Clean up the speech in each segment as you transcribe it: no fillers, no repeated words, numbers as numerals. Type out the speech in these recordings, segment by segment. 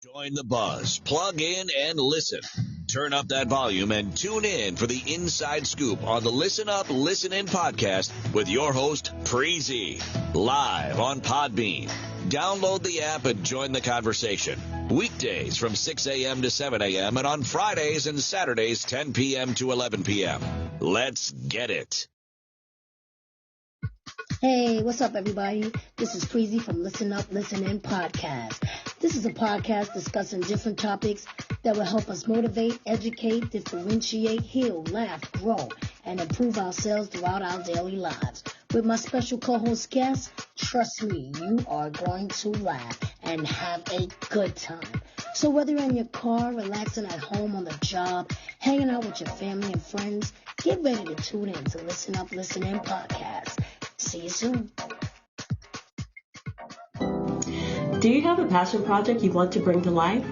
Join the buzz, plug in, and listen. Turn up that volume and tune in for the inside scoop on the Listen Up, Listen In podcast with your host, Preezy, live on Podbean. Download the app and join the conversation. Weekdays from 6 a.m. to 7 a.m. and on Fridays and Saturdays, 10 p.m. to 11 p.m. Let's get it. Hey, what's up, everybody? This is Preezy from Listen Up, Listen In podcast. This is a podcast discussing different topics that will help us motivate, educate, differentiate, heal, laugh, grow, and improve ourselves throughout our daily lives. With my special co-host guest, trust me, you are going to laugh and have a good time. So whether you're in your car, relaxing at home, on the job, hanging out with your family and friends, get ready to tune in to Listen Up, Listen In podcast. See you soon. Do you have a passion project you want to bring to life?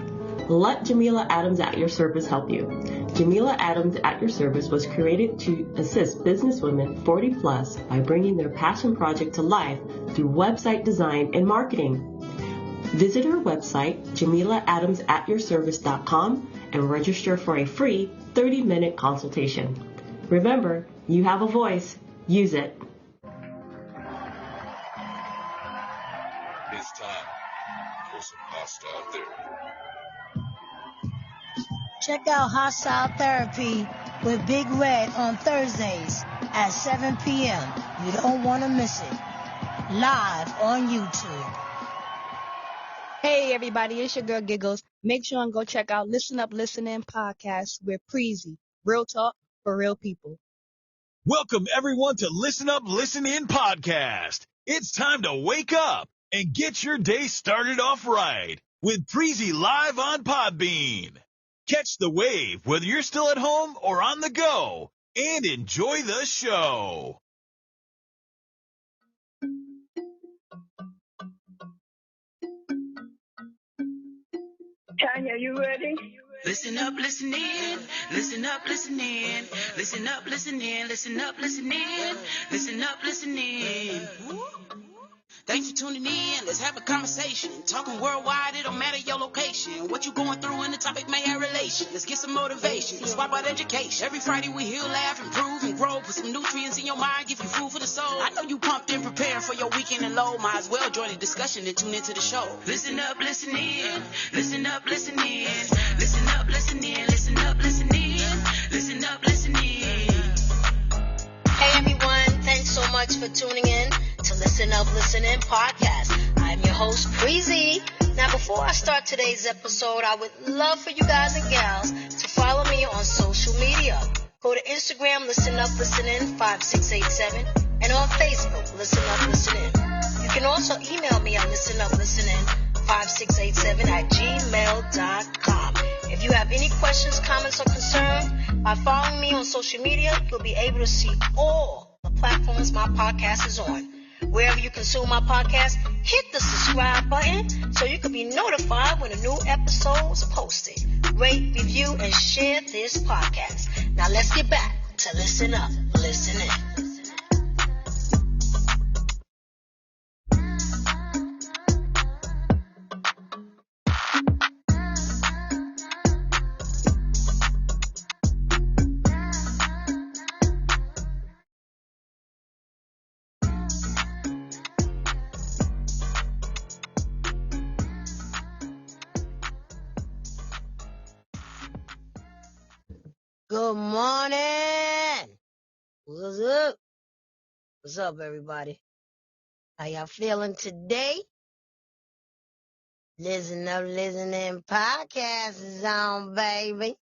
Let Jamila Adams at Your Service help you. Jamila Adams at Your Service was created to assist businesswomen 40 plus by bringing their passion project to life through website design and marketing. Visit her website, JamilaAdamsAtYourService.com, and register for a free 30-minute consultation. Remember, you have a voice. Use it. It's time for some hostile therapy. Check out Hostile Therapy with Big Red on Thursdays at 7 p.m. You don't want to miss it. Live on YouTube. Hey everybody, it's your girl Giggles. Make sure and go check out Listen Up, Listen In podcast with Preezy. Real talk for real people. Welcome, everyone, to Listen Up, Listen In podcast. It's time to wake up and get your day started off right with Preezy live on Podbean. Catch the wave whether you're still at home or on the go and enjoy the show. Tanya, you ready? Listen up, listen in. Listen up, listen in. Listen up, listen in. Listen up, listen in. Listen up, listen in. Thanks for tuning in. Let's have a conversation. Talking worldwide, it don't matter your location. What you going through and the topic may have relation. Let's get some motivation. Swap out education. Every Friday we heal, laugh, improve, and grow. Put some nutrients in your mind, give you food for the soul. I know you pumped and preparing for your weekend and low. Might as well join the discussion and tune into the show. Listen up, listen in. Listen up, listen in. Listen up, listen in. Listen up, listen in. Listen up, listen in. Hey everyone, thanks so much for tuning in to Listen Up, Listen In podcast. I'm your host, Preezy. Now before I start today's episode, I would love for you guys and gals to follow me on social media. Go to Instagram, Listen Up, Listen In 5687, and on Facebook, Listen Up, Listen In. You can also email me at listenuplisten5687@gmail.com. If you have any questions, comments, or concerns, by following me on social media, you'll be able to see all the platforms my podcast is on. Wherever you consume my podcast, hit the subscribe button so you can be notified when a new episode is posted. Rate, review, and share this podcast. Now let's get back to Listen Up, Listen In. Good morning. What's up? What's up, everybody? How y'all feeling today? Listen Up, Listen In podcast is on, baby.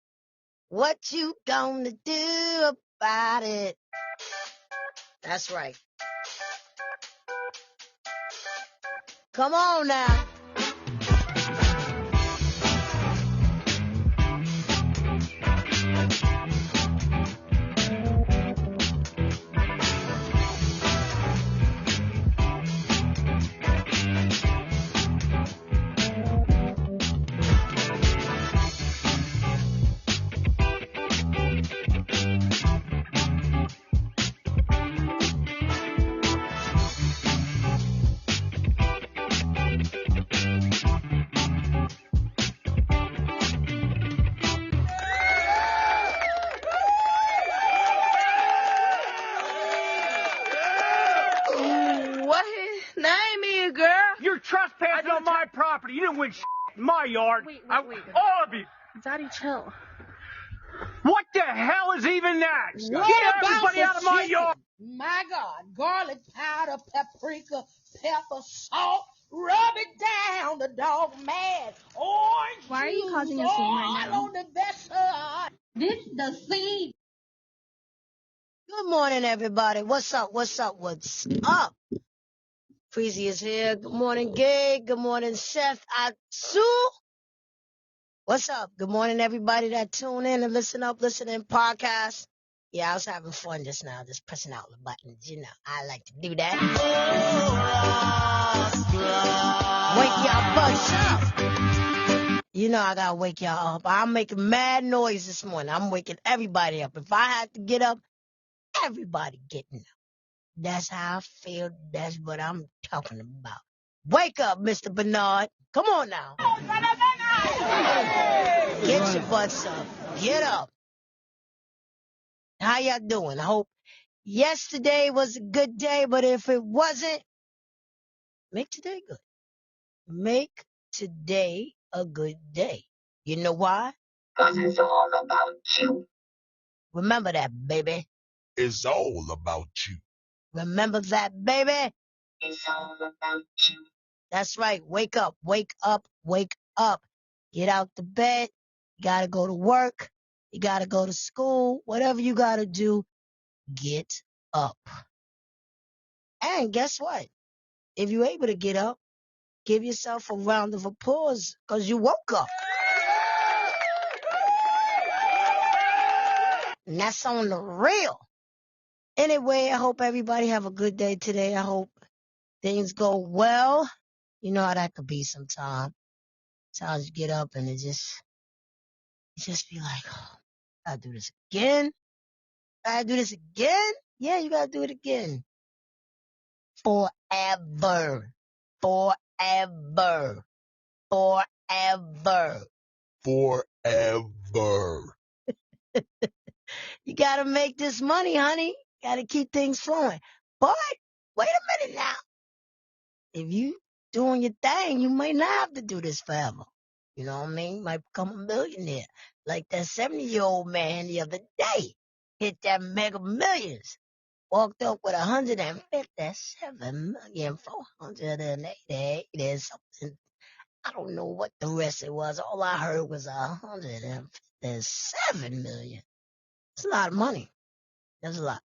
What you gonna do about it? That's right. Come on now. you, girl. You're trespassing on my property. You didn't win in my yard. Wait. All of you. Daddy, chill. What the hell is even that? What Get about everybody the out of my chicken? yard. My God. Garlic powder, paprika, pepper, salt. Rub it down. The dog mad. Orange Why are you juice causing a scene right all now? on the vessel. This the seed. Good morning, everybody. What's up? What's up? What's up? Preezy is here. Good morning, Gay. Good morning, Seth Atsu. What's up? Good morning, everybody that tune in and listening podcast. Yeah, I was having fun just now, just pressing out the buttons. You know, I like to do that. Wake y'all butts up. You know I gotta wake y'all up. I'm making mad noise this morning. I'm waking everybody up. If I had to get up, everybody getting up. That's how I feel. That's what I'm talking about. Wake up, Mr. Bernard. Come on now. Get your butts up. Get up. How y'all doing? I hope yesterday was a good day, but if it wasn't, make today good. Make today a good day. You know why? 'Cause it's all about you. Remember that, baby. It's all about you. Remember that, baby. It's all about you. That's right. Wake up, wake up, wake up. Get out the bed. You gotta go to work. You gotta go to school. Whatever you gotta do, get up. And guess what? If you're able to get up, give yourself a round of applause because you woke up. And that's on the real. Anyway, I hope everybody have a good day today. I hope things go well. You know how that could be sometimes. Sometimes you get up and it just be like, oh, I gotta do this again. Gotta do this again? Yeah, you gotta do it again. Forever. Forever. Forever. Forever. You gotta make this money, honey. Gotta keep things flowing. But wait a minute now. If you doing your thing, you might not have to do this forever. You know what I mean? You might become a millionaire. Like that 70-year-old man the other day. Hit that Mega Millions. Walked up with 157,488. There's something. I don't know what the rest it was. All I heard was 157 million. It's a lot of money. That's a lot.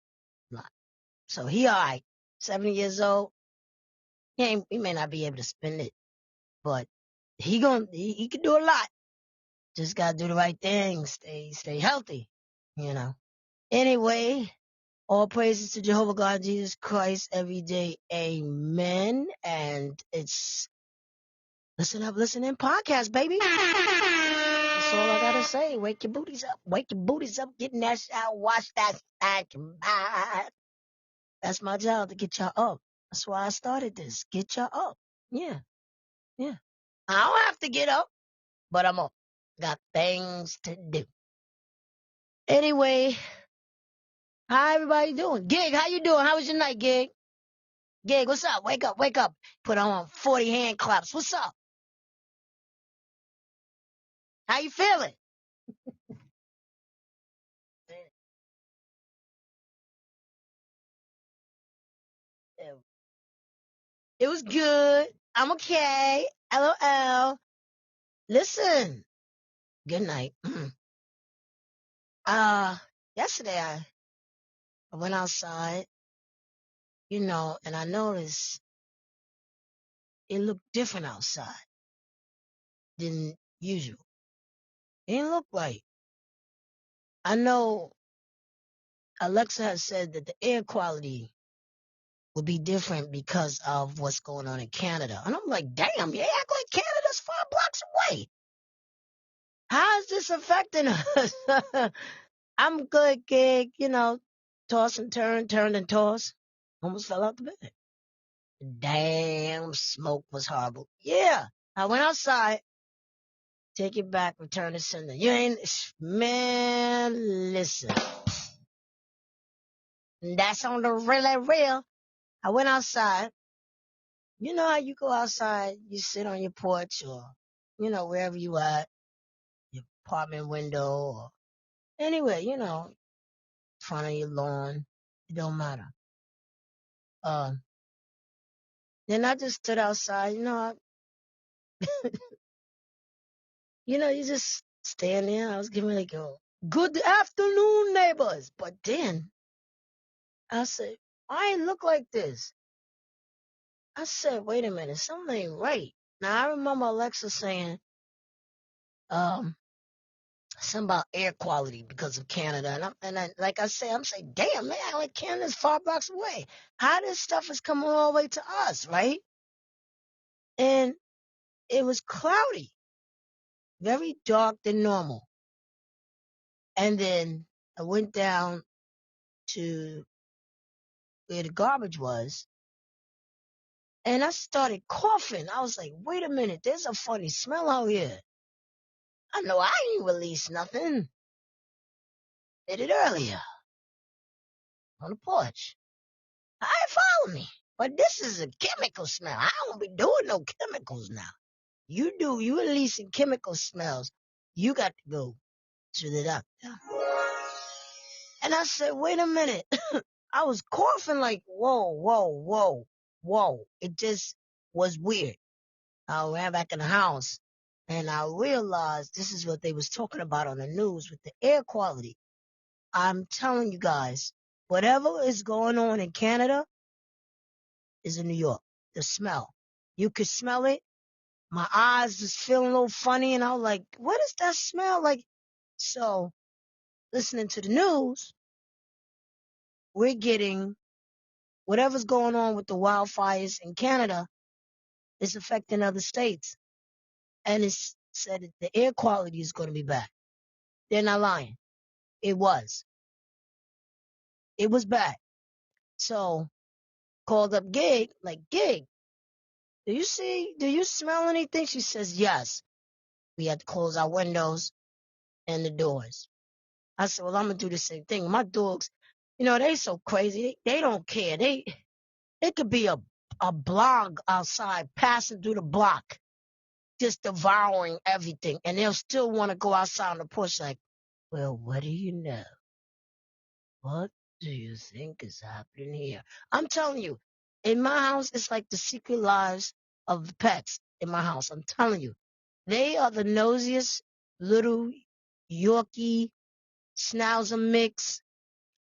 So he all right. 70 years old. He may not be able to spend it, but he can do a lot. Just gotta do the right thing. Stay healthy. You know. Anyway, all praises to Jehovah God Jesus Christ every day. Amen. And it's Listen Up, Listen In podcast, baby. That's all I gotta say. Wake your booties up. Wake your booties up. Get in that shower. Wash that stank. That's my job, to get y'all up. That's why I started this. Get y'all up. Yeah. I don't have to get up, but I'm up. Got things to do. Anyway, how everybody doing? Gig, how you doing? How was your night, Gig? Gig, what's up? Wake up, wake up. Put on 40 hand claps. What's up? How you feeling? It was good. I'm okay. LOL. Listen. Good night. Yesterday I went outside, and I noticed it looked different outside than usual. It didn't look right. I know Alexa has said that the air quality will be different because of what's going on in Canada. And I'm like, damn, you act like Canada's 5 blocks away. How is this affecting us? I'm good, Gig, toss and turn and toss. Almost fell out the bed. Damn, smoke was horrible. Yeah, I went outside. Take it back, return to sender. You ain't, man, listen. That's on the really real. I went outside. You know how you go outside, you sit on your porch or, wherever you at, your apartment window or anywhere, in front of your lawn. It don't matter. Um, then I just stood outside, you just stand there. I was giving like a good afternoon, neighbors. But then I said, I ain't look like this. I said, wait a minute, something ain't right. Now I remember Alexa saying, something about air quality because of Canada. Like I say, I'm saying, damn, man, like Canada's 5 blocks away. How this stuff is coming all the way to us, right? And it was cloudy, very dark than normal. And then I went down to where the garbage was, and I started coughing. I was like, wait a minute, there's a funny smell out here. I know I ain't released nothing. Did it earlier on the porch. I follow me. But this is a chemical smell. I don't be doing no chemicals now. You do. You releasing chemical smells. You got to go to the doctor. And I said, wait a minute. I was coughing like, whoa, whoa, whoa, whoa. It just was weird. I ran back in the house and I realized this is what they was talking about on the news with the air quality. I'm telling you guys, whatever is going on in Canada is in New York. The smell. You could smell it. My eyes was feeling a little funny and I was like, what does that smell like? So listening to the news, we're getting whatever's going on with the wildfires in Canada is affecting other states. And it's said that the air quality is going to be bad. They're not lying. It was. It was bad. So called up Gig, like, Gig, do you smell anything? She says, yes. We had to close our windows and the doors. I said, well, I'm going to do the same thing. My dogs, they so crazy. They don't care. They could be a blog outside passing through the block, just devouring everything. And they'll still want to go outside on the porch like, well, what do you know? What do you think is happening here? I'm telling you, in my house, it's like the secret lives of the pets in my house. I'm telling you, they are the nosiest little Yorkie, Schnauzer mix,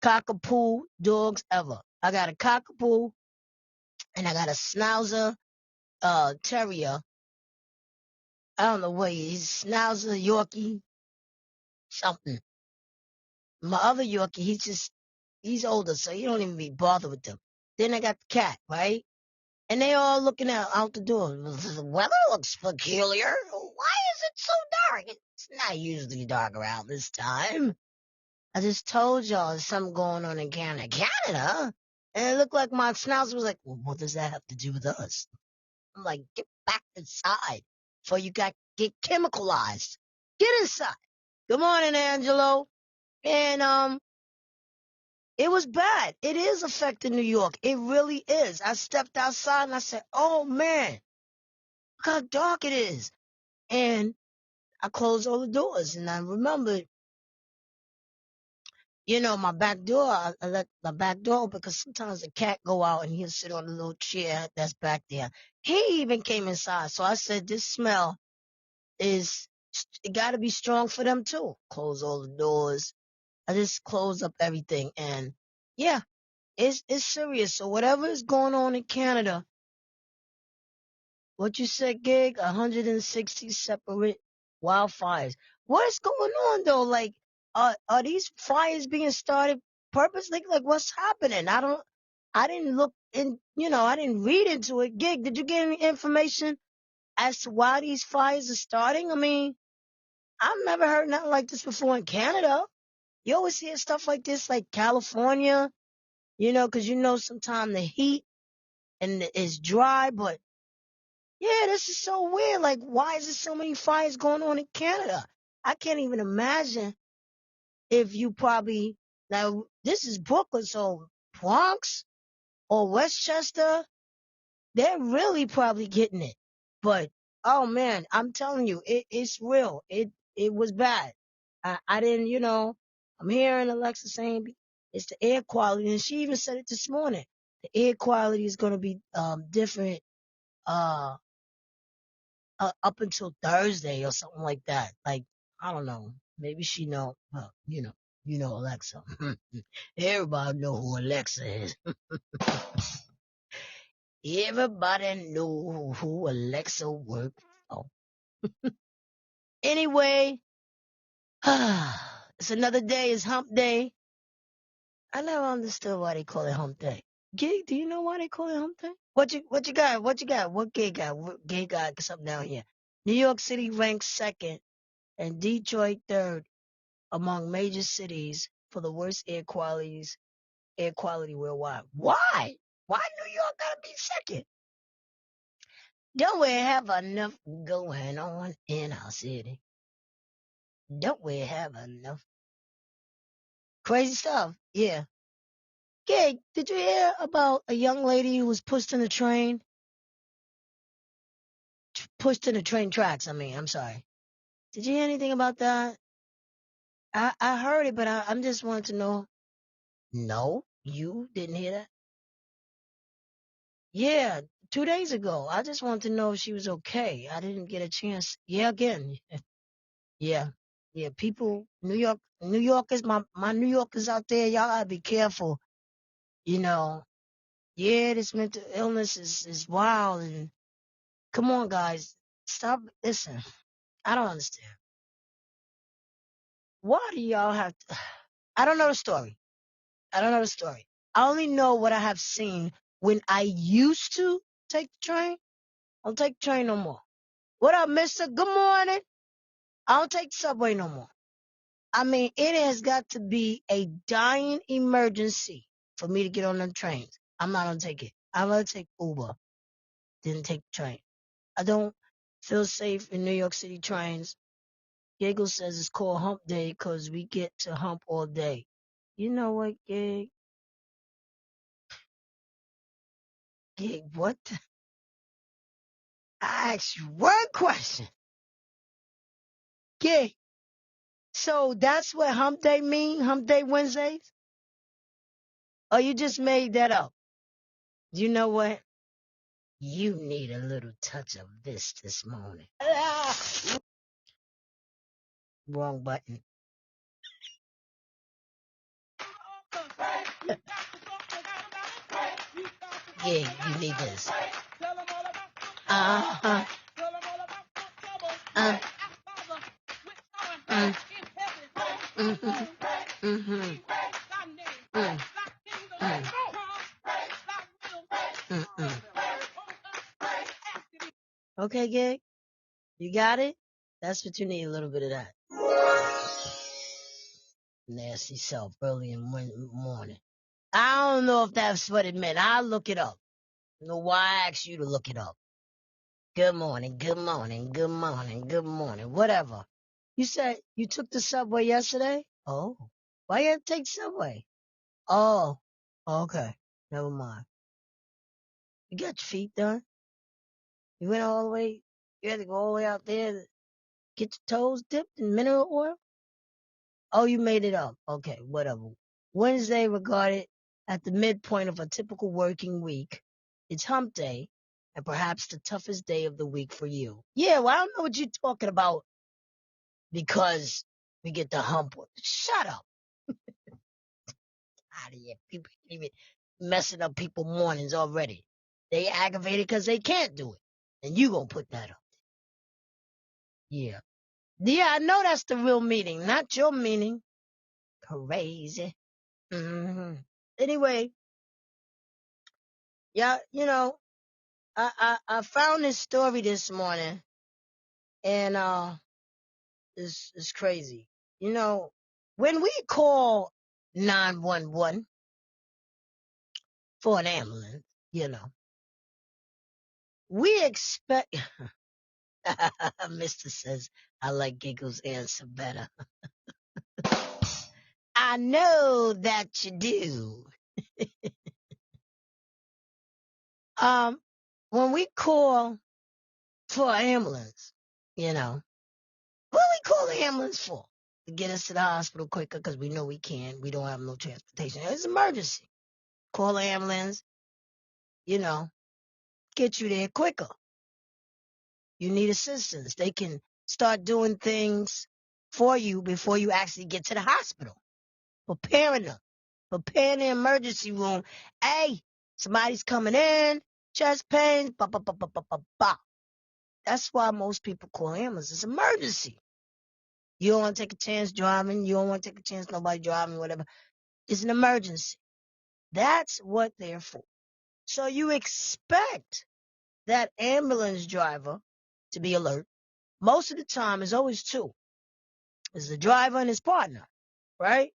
cockapoo dogs ever. I got a cockapoo and I got a Schnauzer terrier. I don't know what he's Schnauzer, Yorkie, something. My other Yorkie, he's older, so you don't even be bothered with them. Then I got the cat, right? And they all looking out the door. The weather looks peculiar. Why is it so dark? It's not usually dark around this time. I just told y'all there's something going on in Canada. Canada? And it looked like my schnauzer was like, well, what does that have to do with us? I'm like, get back inside before you get chemicalized. Get inside. Good morning, Angelo. And it was bad. It is affecting New York. It really is. I stepped outside and I said, oh man, look how dark it is. And I closed all the doors and I remembered, my back door, I let my back door open because sometimes the cat go out and he'll sit on the little chair that's back there. He even came inside. So I said, this smell it got to be strong for them too. Close all the doors. I just closed up everything. And yeah, it's serious. So whatever is going on in Canada, what you said, Gig, 160 separate wildfires. What is going on though? Like, are these fires being started purposely? Like, what's happening? I didn't look in, I didn't read into it. Gig, did you get any information as to why these fires are starting? I mean, I've never heard nothing like this before in Canada. You always hear stuff like this, like California, because sometimes the heat and it's dry, but yeah, this is so weird. Like, why is there so many fires going on in Canada? I can't even imagine if you now this is Brooklyn, so Bronx or Westchester, They're really probably getting it. But, oh man, I'm telling you, it's real. It was bad. I didn't, I'm hearing Alexa saying it's the air quality. And she even said it this morning. The air quality is going to be, different, uh, up until Thursday or something like that. Like, I don't know. Maybe she know, well, Alexa. Everybody know who Alexa is. Everybody know who Alexa works for. Anyway, it's another day. It's hump day. I never understood why they call it hump day. Gig, do you know why they call it hump day? What you got? What you got? What gig got? What gig got something down here? New York City ranks second and Detroit third among major cities for the worst air quality worldwide. Why? Why New York gotta be second? Don't we have enough going on in our city? Don't we have enough crazy stuff? Yeah. Gig, did you hear about a young lady who was pushed in the train? Pushed in the train tracks, I'm sorry. Did you hear anything about that? I heard it, but I'm just wanting to know. No, you didn't hear that? Yeah, 2 days ago. I just wanted to know if she was okay. I didn't get a chance. Yeah, again. Yeah. Yeah, people, New Yorkers, my New Yorkers out there, y'all gotta be careful. You know, yeah, this mental illness is wild. And come on, guys, stop. Listen, I don't understand. Why do y'all have to? I don't know the story. I don't know the story. I only know what I have seen when I used to take the train. I don't take the train no more. What up, mister? Good morning. I don't take the subway no more. It has got to be a dying emergency for me to get on them trains. I'm not gonna take it. I'm gonna take Uber. Didn't take the train. I don't feel safe in New York City trains. Giggle says it's called Hump Day because we get to hump all day. You know what, Gig? Gig, what? I asked you one question. Gig, so that's what Hump Day mean? Hump Day Wednesdays? Or you just made that up? You know what? You need a little touch of this morning. Wrong button. Yeah, you need this. Uh-huh. Mm-hmm. Mm-hmm. Mm-mm. Okay, Gig? You got it? That's what you need, a little bit of that. Nasty self early in the morning. I don't know if that's what it meant. I'll look it up. I don't know why I asked you to look it up. Good morning, good morning, good morning, good morning, whatever. You said you took the subway yesterday? Oh. Why you have to take subway? Oh. Okay. Never mind. You got your feet done? You went all the way, you had to go all the way out there to get your toes dipped in mineral oil? Oh, you made it up. Okay, whatever. Wednesday regarded at the midpoint of a typical working week. It's hump day and perhaps the toughest day of the week for you. Yeah, well, I don't know what you're talking about because we get the hump. Shut up. Out of here. People even messing up people's mornings already. They aggravated because they can't do it. And you gonna put that up. Yeah. Yeah, I know that's the real meaning, not your meaning. Crazy. Hmm. Anyway, yeah, I found this story this morning and it's crazy. When we call 911 for an ambulance, we expect Mr. says I like Giggle's answer better. I know that you do. Um when we call for an ambulance, you know, what do we call the ambulance for? To get us to the hospital quicker because we know we can't. We don't have no transportation. It's an emergency. Call an ambulance, you know, get you there quicker. You need assistance. They can start doing things for you before you actually get to the hospital. Preparing the emergency room. Hey, somebody's coming in, chest pains, ba ba ba ba ba ba ba. That's why most people call ambulance. It's emergency. You don't want to take a chance driving. You don't want to take a chance nobody driving, whatever. It's an emergency. That's what they're for. So you expect that ambulance driver to be alert. Most of the time, it's always two. It's the driver and his partner, right?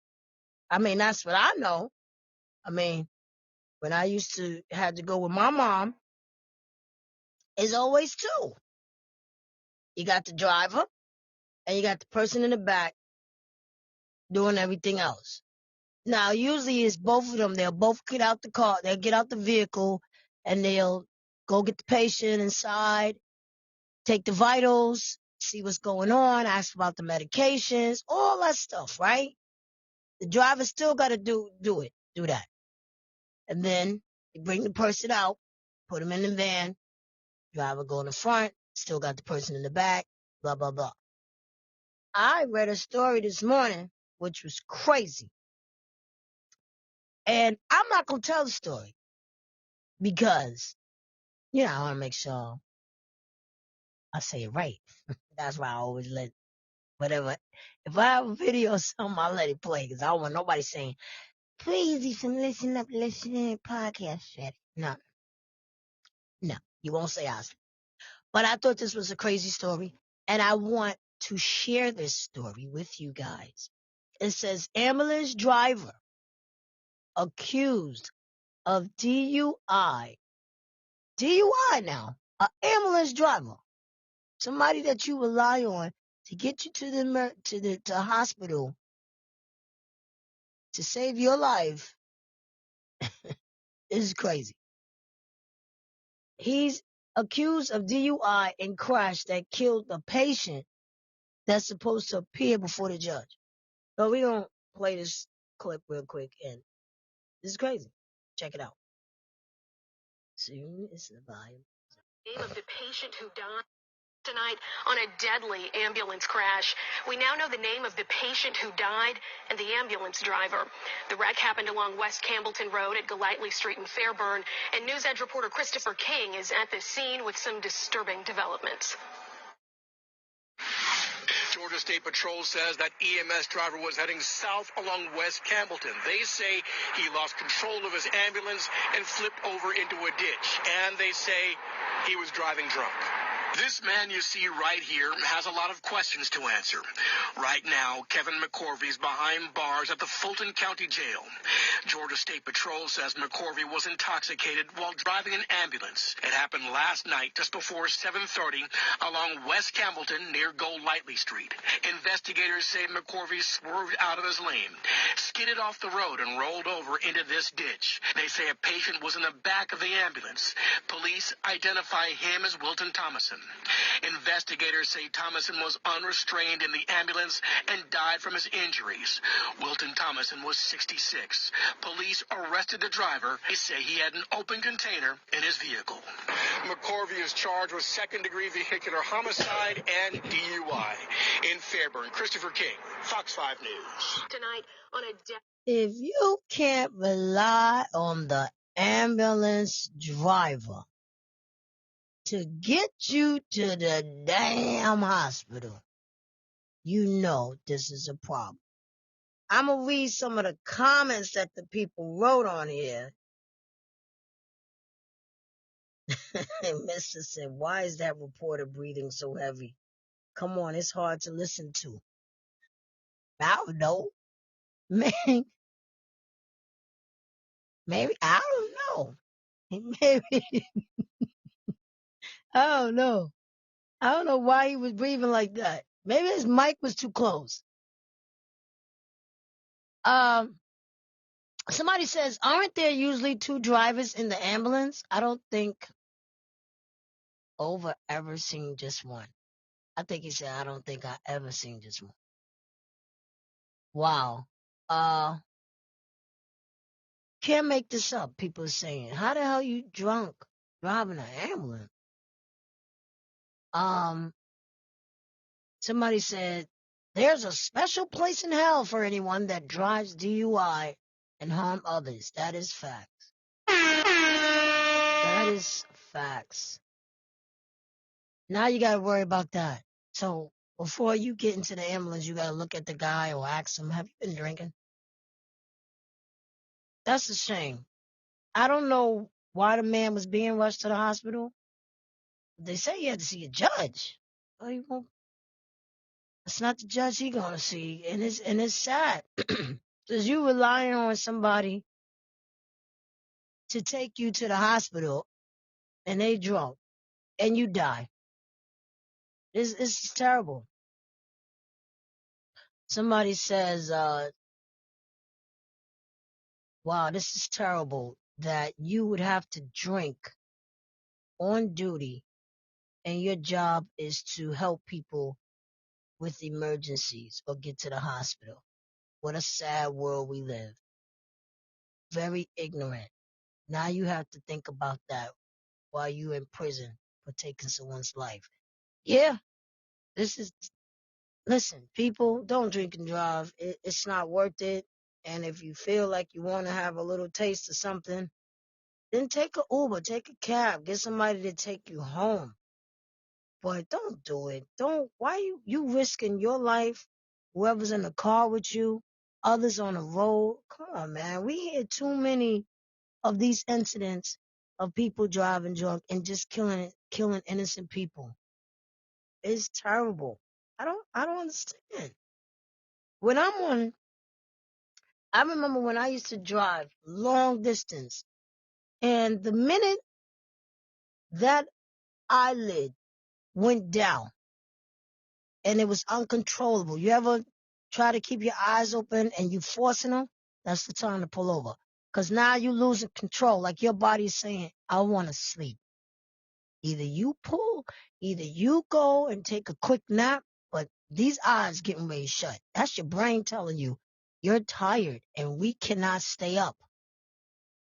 I mean, that's what I know. I mean, when I used to have to go with my mom, it's always two. You got the driver and you got the person in the back doing everything else. Now, usually it's both of them. They'll both get out the car. They'll get out the vehicle and they'll go get the patient inside, take the vitals, see what's going on, ask about the medications, all that stuff, right? The driver still got to do that. And then you bring the person out, put them in the van, driver go in the front, still got the person in the back, blah, blah, blah. I read a story this morning, which was crazy. And I'm not going to tell the story because, you know, I want to make sure I say it right. That's why I always let whatever. If I have a video or something, I'll let it play because I don't want nobody saying, Preezy from Listening podcast shit. No, you won't say I. But I thought this was a crazy story, and I want to share this story with you guys. It says ambulance driver accused of DUI. DUI now. An ambulance driver. Somebody that you rely on to get you to the hospital to save your life. This is crazy. He's accused of DUI and crash that killed a patient that's supposed to appear before the judge. So we're going to play this clip real quick, and this is crazy. Check it out. Soon is the volume. Name of the patient who died tonight on a deadly ambulance crash. We now know the name of the patient who died and the ambulance driver. The wreck happened along West Campbellton Road at Golightly Street in Fairburn, and News Edge reporter Christopher King is at the scene with some disturbing developments. Georgia State Patrol says that EMS driver was heading south along West Campbellton. They say he lost control of his ambulance and flipped over into a ditch. And they say he was driving drunk. This man you see right here has a lot of questions to answer. Right now, Kevin McCorvey's behind bars at the Fulton County Jail. Georgia State Patrol says McCorvey was intoxicated while driving an ambulance. It happened last night just before 7:30 along West Campbellton near Golightly Street. Investigators say McCorvey swerved out of his lane, skidded off the road, and rolled over into this ditch. They say a patient was in the back of the ambulance. Police identify him as Wilton Thomason. Investigators say Thomason was unrestrained in the ambulance and died from his injuries. Wilton Thomason was 66. Police arrested the driver. They say he had an open container in his vehicle. McCorvey is charged with second-degree vehicular homicide and DUI. In Fairburn, Christopher King, Fox 5 News. Tonight on a If you can't rely on the ambulance driver to get you to the damn hospital, you know this is a problem. I'm going to read some of the comments that the people wrote on here. And Mr. said, why is that reporter breathing so heavy? Come on, it's hard to listen to. I don't know. Man, maybe, I don't know. Maybe, I don't know. I don't know why he was breathing like that. Maybe his mic was too close. Somebody says, aren't there usually two drivers in the ambulance? I don't think ever seen just one. I think he said, I don't think I ever seen just one. Wow. Can't make this up, people are saying. How the hell you drunk driving an ambulance? Somebody said, there's a special place in hell for anyone that drives DUI and harm others. That is facts. That is facts. Now you gotta worry about that. So before you get into the ambulance, you gotta look at the guy or ask him, have you been drinking? That's a shame. I don't know why the man was being rushed to the hospital. They say he had to see a judge. Well, he won't. It's not the judge he gonna see, and it's sad because you relying on somebody to take you to the hospital, and they drunk, and you die. It's terrible. Somebody says, "Wow, this is terrible that you would have to drink on duty, and your job is to help people with emergencies or get to the hospital. What a sad world we live. Very ignorant. Now you have to think about that while you're in prison for taking someone's life." Yeah, listen, people, don't drink and drive. It's not worth it. And if you feel like you want to have a little taste of something, then take an Uber, take a cab, get somebody to take you home. But don't do it. Why you risking your life, whoever's in the car with you, others on the road? Come on, man. We hear too many of these incidents of people driving drunk and just killing innocent people. It's terrible. I don't understand. I remember when I used to drive long distance, and the minute that eyelid went down and it was uncontrollable. You ever try to keep your eyes open and you forcing them? That's the time to pull over. Because now you're losing control. Like your body's saying, I want to sleep. Either you pull, either you go and take a quick nap, but these eyes getting ready to shut. That's your brain telling you you're tired and we cannot stay up.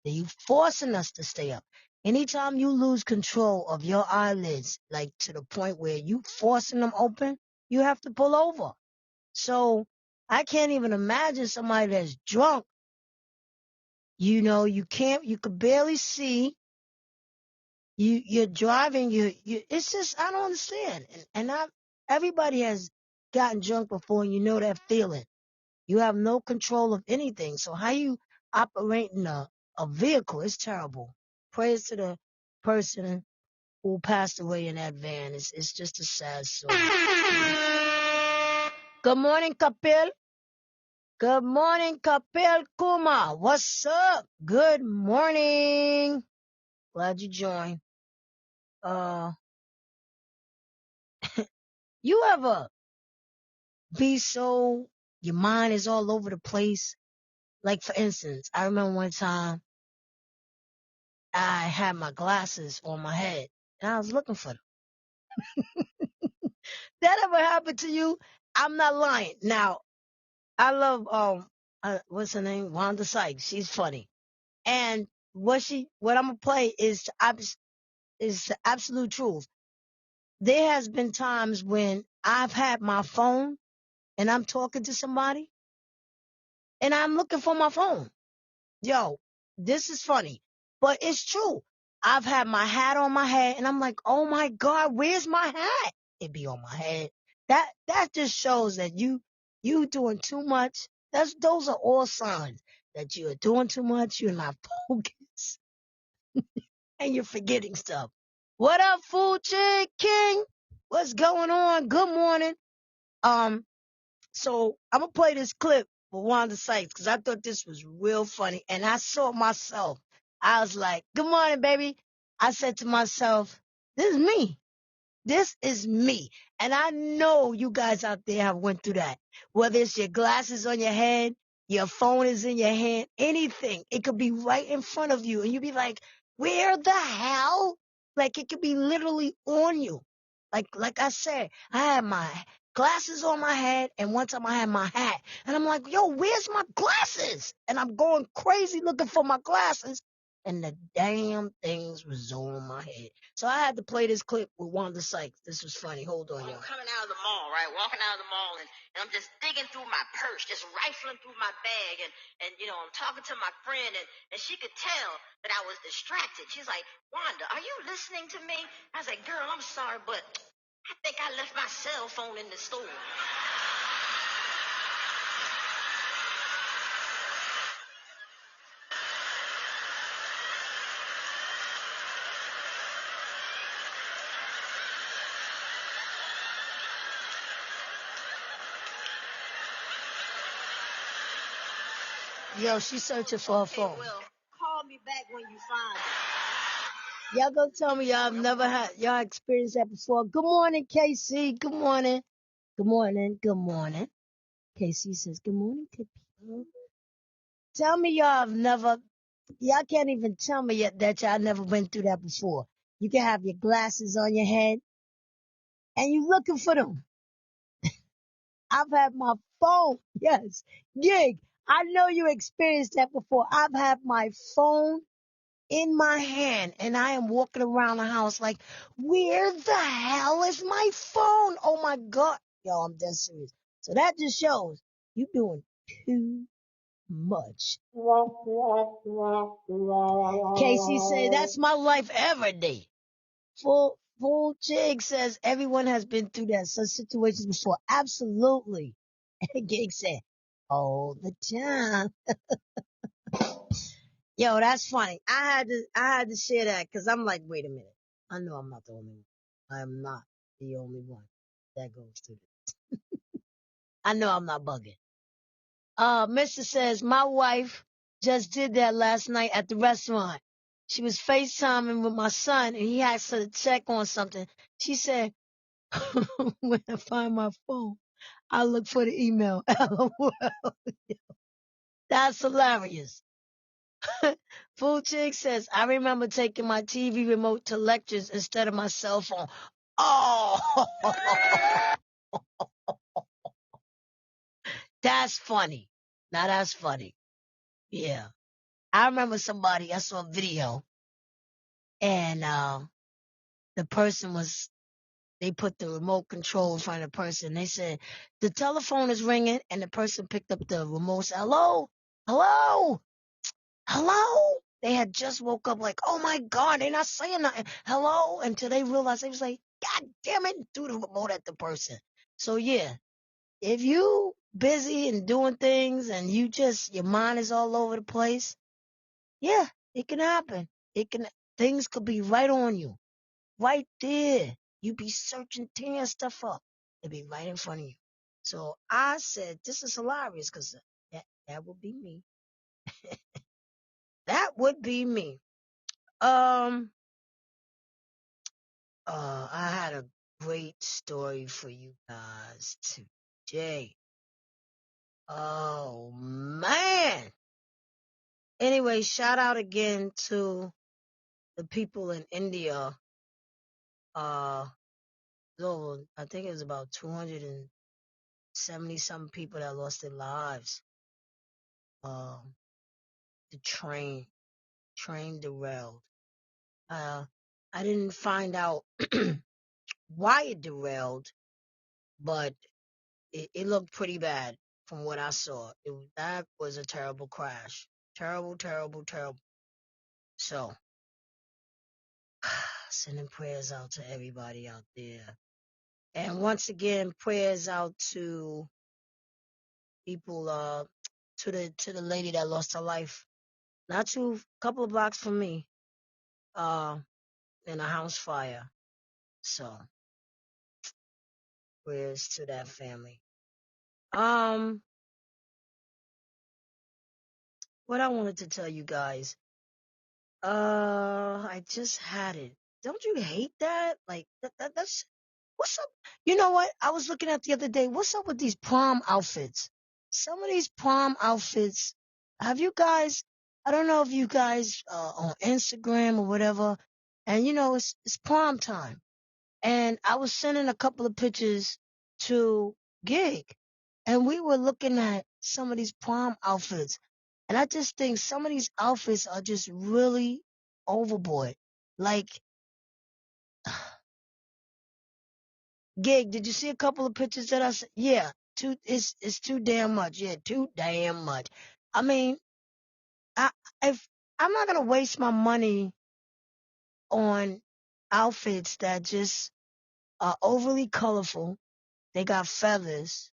You forcing us to stay up. Anytime you lose control of your eyelids, like to the point where you forcing them open, you have to pull over. So I can't even imagine somebody that's drunk. You know, you could barely see. You're driving. It's just I don't understand. And everybody has gotten drunk before, and you know that feeling. You have no control of anything. So how you operating a vehicle is terrible. Prayers to the person who passed away in that van. It's just a sad story. Good morning, Kapil. Good morning, Kapil Kuma. What's up? Good morning. Glad you joined. You ever be so your mind is all over the place? Like for instance, I remember one time I had my glasses on my head and I was looking for them. That ever happened to you? I'm not lying. Now, I love what's her name? Wanda Sykes. She's funny. And what I'm gonna play is the absolute truth. There has been times when I've had my phone and I'm talking to somebody and I'm looking for my phone. Yo, this is funny, but it's true. I've had my hat on my head and I'm like, oh my God, where's my hat? It be on my head. That just shows that you doing too much. Those are all signs that you are doing too much. You're not focused and you're forgetting stuff. What up, Food Chick King? What's going on? Good morning. So I'm gonna play this clip for Wanda Sykes because I thought this was real funny, and I saw myself. I was like, "Good morning, baby." I said to myself, "This is me. This is me." And I know you guys out there have went through that. Whether it's your glasses on your head, your phone is in your hand, anything. It could be right in front of you, and you'd be like, "Where the hell Like it could be literally on you. Like I said, I had my glasses on my head, and one time I had my hat, and I'm like, yo, where's my glasses? And I'm going crazy looking for my glasses, and the damn things was on my head. So I had to play this clip with Wanda Sykes. This was funny. Hold on, y'all. I'm coming out of the mall, right? Walking out of the mall, and I'm just digging through my purse, just rifling through my bag, and I'm talking to my friend, and she could tell that I was distracted. She's like, Wanda, are you listening to me? I was like, girl, I'm sorry, but I think I left my cell phone in the store. Yo, she's searching for her phone. Well, call me back when you find it. Y'all gonna tell me y'all experienced that before. Good morning, Casey. Good morning. Good morning. Good morning. Casey says, good morning to people. Tell me y'all can't even tell me yet that y'all never went through that before. You can have your glasses on your head and you looking for them. I've had my phone. Yes. Gig. I know you experienced that before. I've had my phone in my hand and I am walking around the house like, where the hell is my phone? Oh my God. Yo, I'm dead serious. So that just shows you doing too much. Casey said, that's my life every day. Full Jig says, everyone has been through that such situations before. Absolutely. Gig said, all the time. Yo, that's funny. I had to share that because I'm like, wait a minute. I know I'm not the only one. I am not the only one that goes through this. I know I'm not bugging. Mr. says, my wife just did that last night at the restaurant. She was FaceTiming with my son and he asked her to check on something. She said, when I find my phone, I look for the email. LOL. That's hilarious. Fool Chick says, I remember taking my TV remote to lectures instead of my cell phone. Oh, that's funny. Now that's funny. Yeah. I remember I saw a video and, the person they put the remote control in front of the person. They said, the telephone is ringing and the person picked up the remote. Said, hello, hello, hello. They had just woke up like, oh my God, they're not saying nothing. Hello. Until they realized they was like, God damn it, and threw the remote at the person. So yeah, if you busy and doing things and your mind is all over the place, yeah, it can happen. Things could be right on you. Right there. You be searching, tearing stuff up. It'd be right in front of you. So I said, this is hilarious because that would be me. That would be me. I had a great story for you guys today. Oh man. Anyway, shout out again to the people in India. I think it was about 270 some people that lost their lives. The train derailed. I didn't find out why it derailed, but it looked pretty bad from what I saw. That was a terrible crash. Terrible, terrible, terrible. So, sending prayers out to everybody out there. And once again, prayers out to people, to the lady that lost her life. Not too, couple of blocks from me, in a house fire. So, prayers to that family. What I wanted to tell you guys, I just had it. Don't you hate that? Like, that's, what's up? You know what? I was looking at the other day. What's up with these prom outfits? Some of these prom outfits, I don't know if you guys, on Instagram or whatever, And it's prom time. And I was sending a couple of pictures to Gig, and we were looking at some of these prom outfits. And I just think some of these outfits are just really overboard. Like, Gig, did you see a couple of pictures that I sent? Yeah, it's too damn much. Yeah, too damn much. I mean, if I'm not gonna waste my money on outfits that just are overly colorful. They got feathers.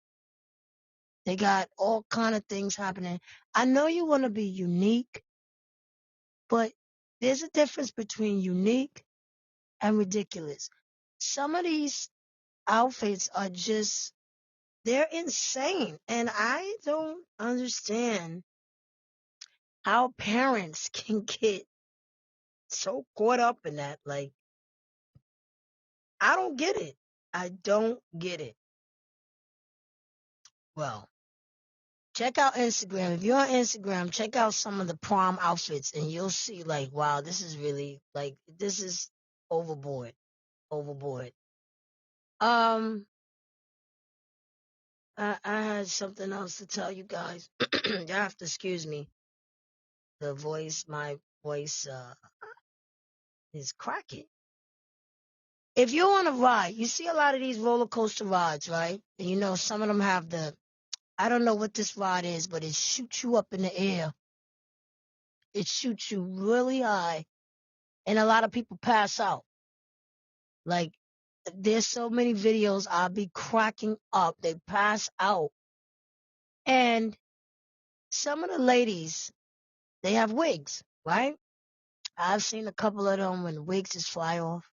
They got all kind of things happening. I know you want to be unique, but there's a difference between unique and ridiculous. Some of these outfits are just, they're insane. And I don't understand how parents can get so caught up in that. Like, I don't get it. I don't get it. Well, check out Instagram. If you're on Instagram, check out some of the prom outfits and you'll see like, wow, this is really like, this is overboard. Overboard. I had something else to tell you guys. You have to excuse me. My voice, is cracking. If you're on a ride, you see a lot of these roller coaster rides, right? And some of them have I don't know what this ride is, but it shoots you up in the air. It shoots you really high. And a lot of people pass out. Like, there's so many videos I'll be cracking up. They pass out. And some of the ladies, they have wigs, right? I've seen a couple of them when wigs just fly off.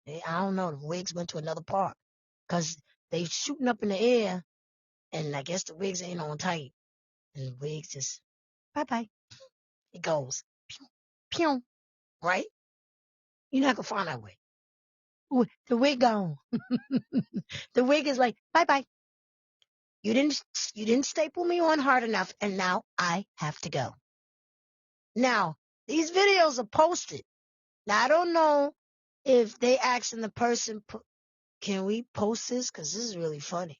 I don't know, the wigs went to another park. Because they shooting up in the air, and I guess the wigs ain't on tight. And the wigs just, bye-bye. It goes, pew, pew, right? You're not going to find that wig. The wig gone. The wig is like, bye-bye. You didn't staple me on hard enough, and now I have to go. Now, these videos are posted. Now, I don't know if they asking the person, can we post this? Because this is really funny.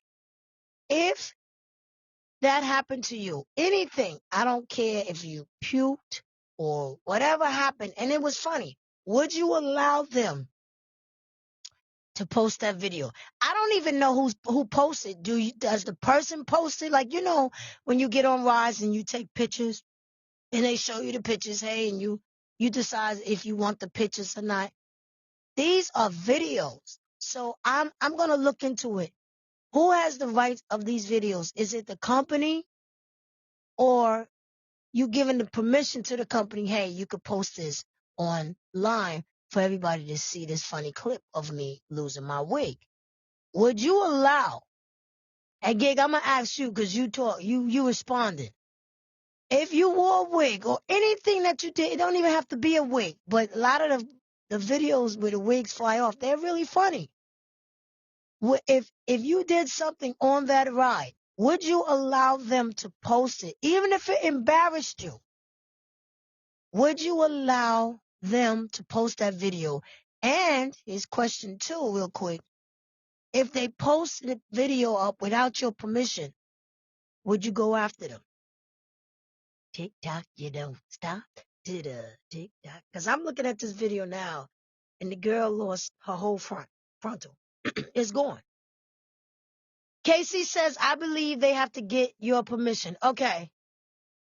If that happened to you, anything, I don't care if you puked or whatever happened, and it was funny, would you allow them to post that video? I don't even know who posted. Does the person post it? Like, when you get on rides and you take pictures and they show you the pictures, hey, and you decide if you want the pictures or not. These are videos. So I'm gonna look into it. Who has the rights of these videos? Is it the company, or you giving the permission to the company, hey, you could post this online for everybody to see this funny clip of me losing my wig? Would you allow? And Gig, I'm gonna ask you because you responded. If you wore a wig or anything that you did, it don't even have to be a wig, but a lot of the videos where the wigs fly off, they're really funny. If you did something on that ride, would you allow them to post it, even if it embarrassed you? Would you allow them to post that video? And here's question 2 real quick. If they post the video up without your permission, would you go after them? Tick tock, you don't stop. Tick tock. Because I'm looking at this video now, and the girl lost her whole frontal. It's gone. Casey says, I believe they have to get your permission. Okay.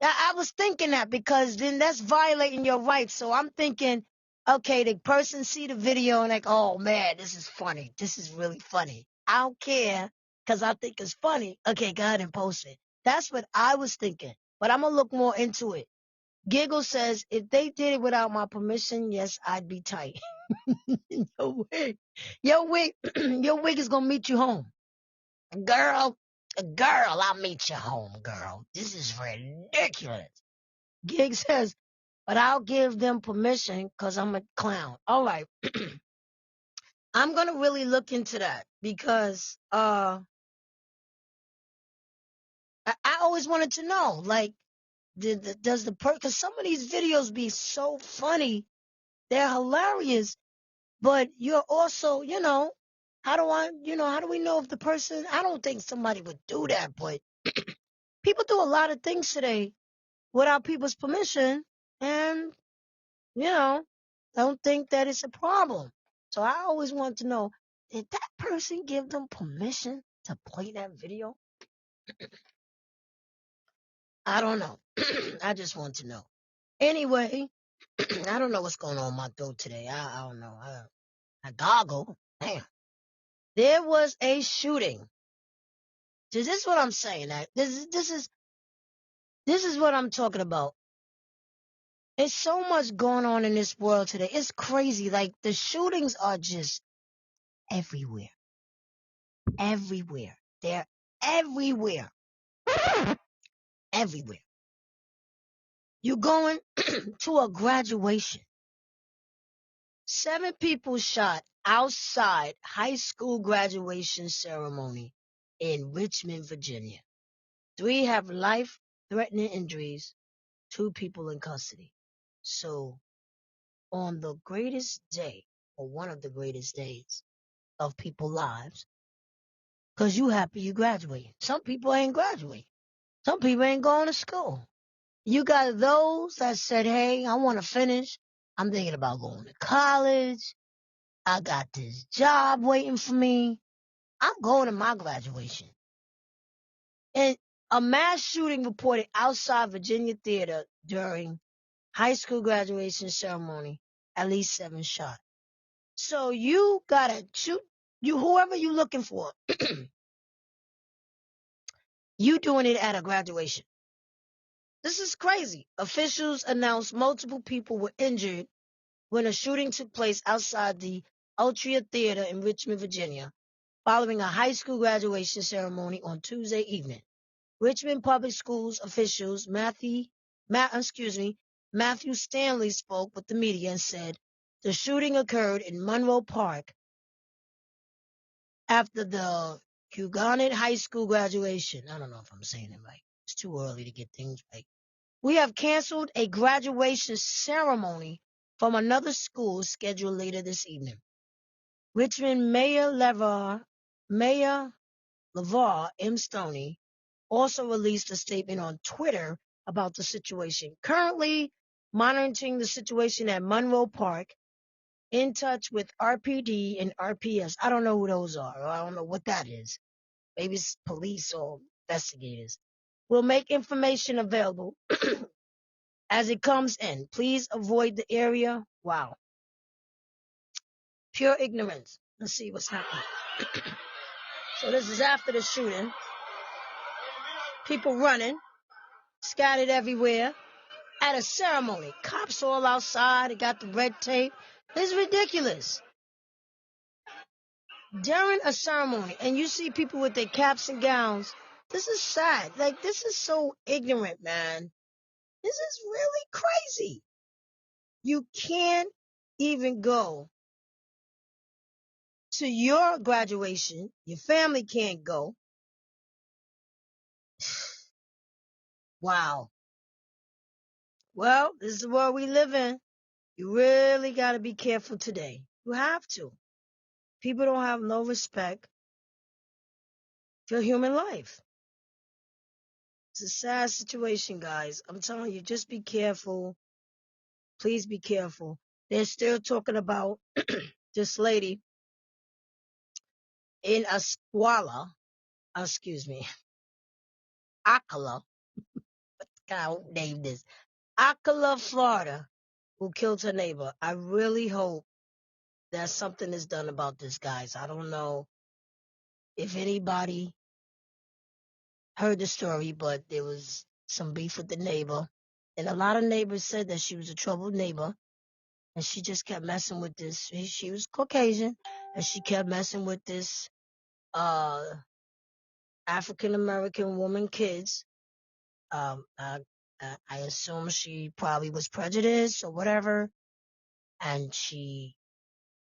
I was thinking that because then that's violating your rights. So I'm thinking, okay, the person see the video and like, oh man, this is funny. This is really funny. I don't care because I think it's funny. Okay, go ahead and post it. That's what I was thinking. But I'm going to look more into it. Giggle says, if they did it without my permission, yes, I'd be tight. Your wig is going to meet you home. Girl, I'll meet you home, girl. This is ridiculous. Gig says, but I'll give them permission because I'm a clown. All right. I'm going to really look into that because I always wanted to know, like, because some of these videos be so funny They're hilarious, but you're also, how do we know if the person, I don't think somebody would do that, but people do a lot of things today without people's permission, and, don't think that it's a problem. So I always want to know, did that person give them permission to play that video? I don't know. I just want to know. Anyway, I don't know what's going on in my throat today. I don't know. I goggle. Damn. There was a shooting. This is what I'm saying. This is what I'm talking about. There's so much going on in this world today. It's crazy. Like, the shootings are just everywhere. Everywhere. They're everywhere. Everywhere. You're going to a graduation. 7 people shot outside high school graduation ceremony in Richmond, Virginia. 3 have life-threatening injuries. 2 people in custody. So, on the greatest day, or one of the greatest days of people's lives, because you happy you graduating. Some people ain't graduating. Some people ain't going to school. You got those that said, hey, I want to finish. I'm thinking about going to college. I got this job waiting for me. I'm going to my graduation. And a mass shooting reported outside Virginia Theater during high school graduation ceremony. At least 7 shot. So you gotta shoot whoever you looking for. You doing it at a graduation. This is crazy. Officials announced multiple people were injured when a shooting took place outside the Altria Theater in Richmond, Virginia, following a high school graduation ceremony on Tuesday evening. Richmond Public Schools officials Matthew Stanley spoke with the media and said the shooting occurred in Monroe Park after the Huguenot High School graduation. I don't know if I'm saying it right. It's too early to get things right. We have canceled a graduation ceremony from another school scheduled later this evening. Richmond Mayor LeVar M. Stoney also released a statement on Twitter about the situation. Currently monitoring the situation at Monroe Park, in touch with RPD and RPS. I don't know who those are. Or I don't know what that is. Maybe it's police or investigators. We'll make information available as it comes in. Please avoid the area. Wow. Pure ignorance. Let's see what's happening. So this is after the shooting. People running, scattered everywhere. At a ceremony. Cops all outside. They got the red tape. It's ridiculous. During a ceremony, and you see people with their caps and gowns. This is sad. Like, this is so ignorant, man. This is really crazy. You can't even go to your graduation. Your family can't go. Wow. Well, this is the world we live in. You really got to be careful today. You have to. People don't have no respect for human life. It's a sad situation, guys. I'm telling you, just be careful. Please be careful. They're still talking about this lady in Ocala, God named this, Ocala, Florida, who killed her neighbor. I really hope that something is done about this, guys. I don't know if anybody heard the story, but there was some beef with the neighbor. And a lot of neighbors said that she was a troubled neighbor. And she just kept messing with this. She was Caucasian. And she kept messing with this African-American woman kids. I assume she probably was prejudiced or whatever. And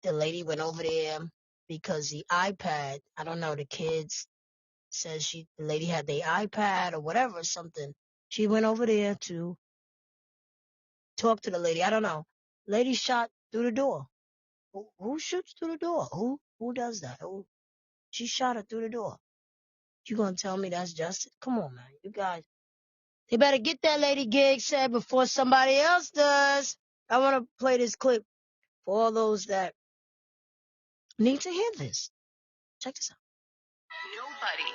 the lady went over there because the iPad, I don't know, the kids said the lady had the iPad or whatever, something. She went over there to talk to the lady. I don't know. Lady shot through the door. Who shoots through the door? Who does that? She shot her through the door. You gonna tell me that's justice? Come on, man. You guys, they better get that lady Gig said before somebody else does. I want to play this clip for all those that need to hear this. Check this out. Nobody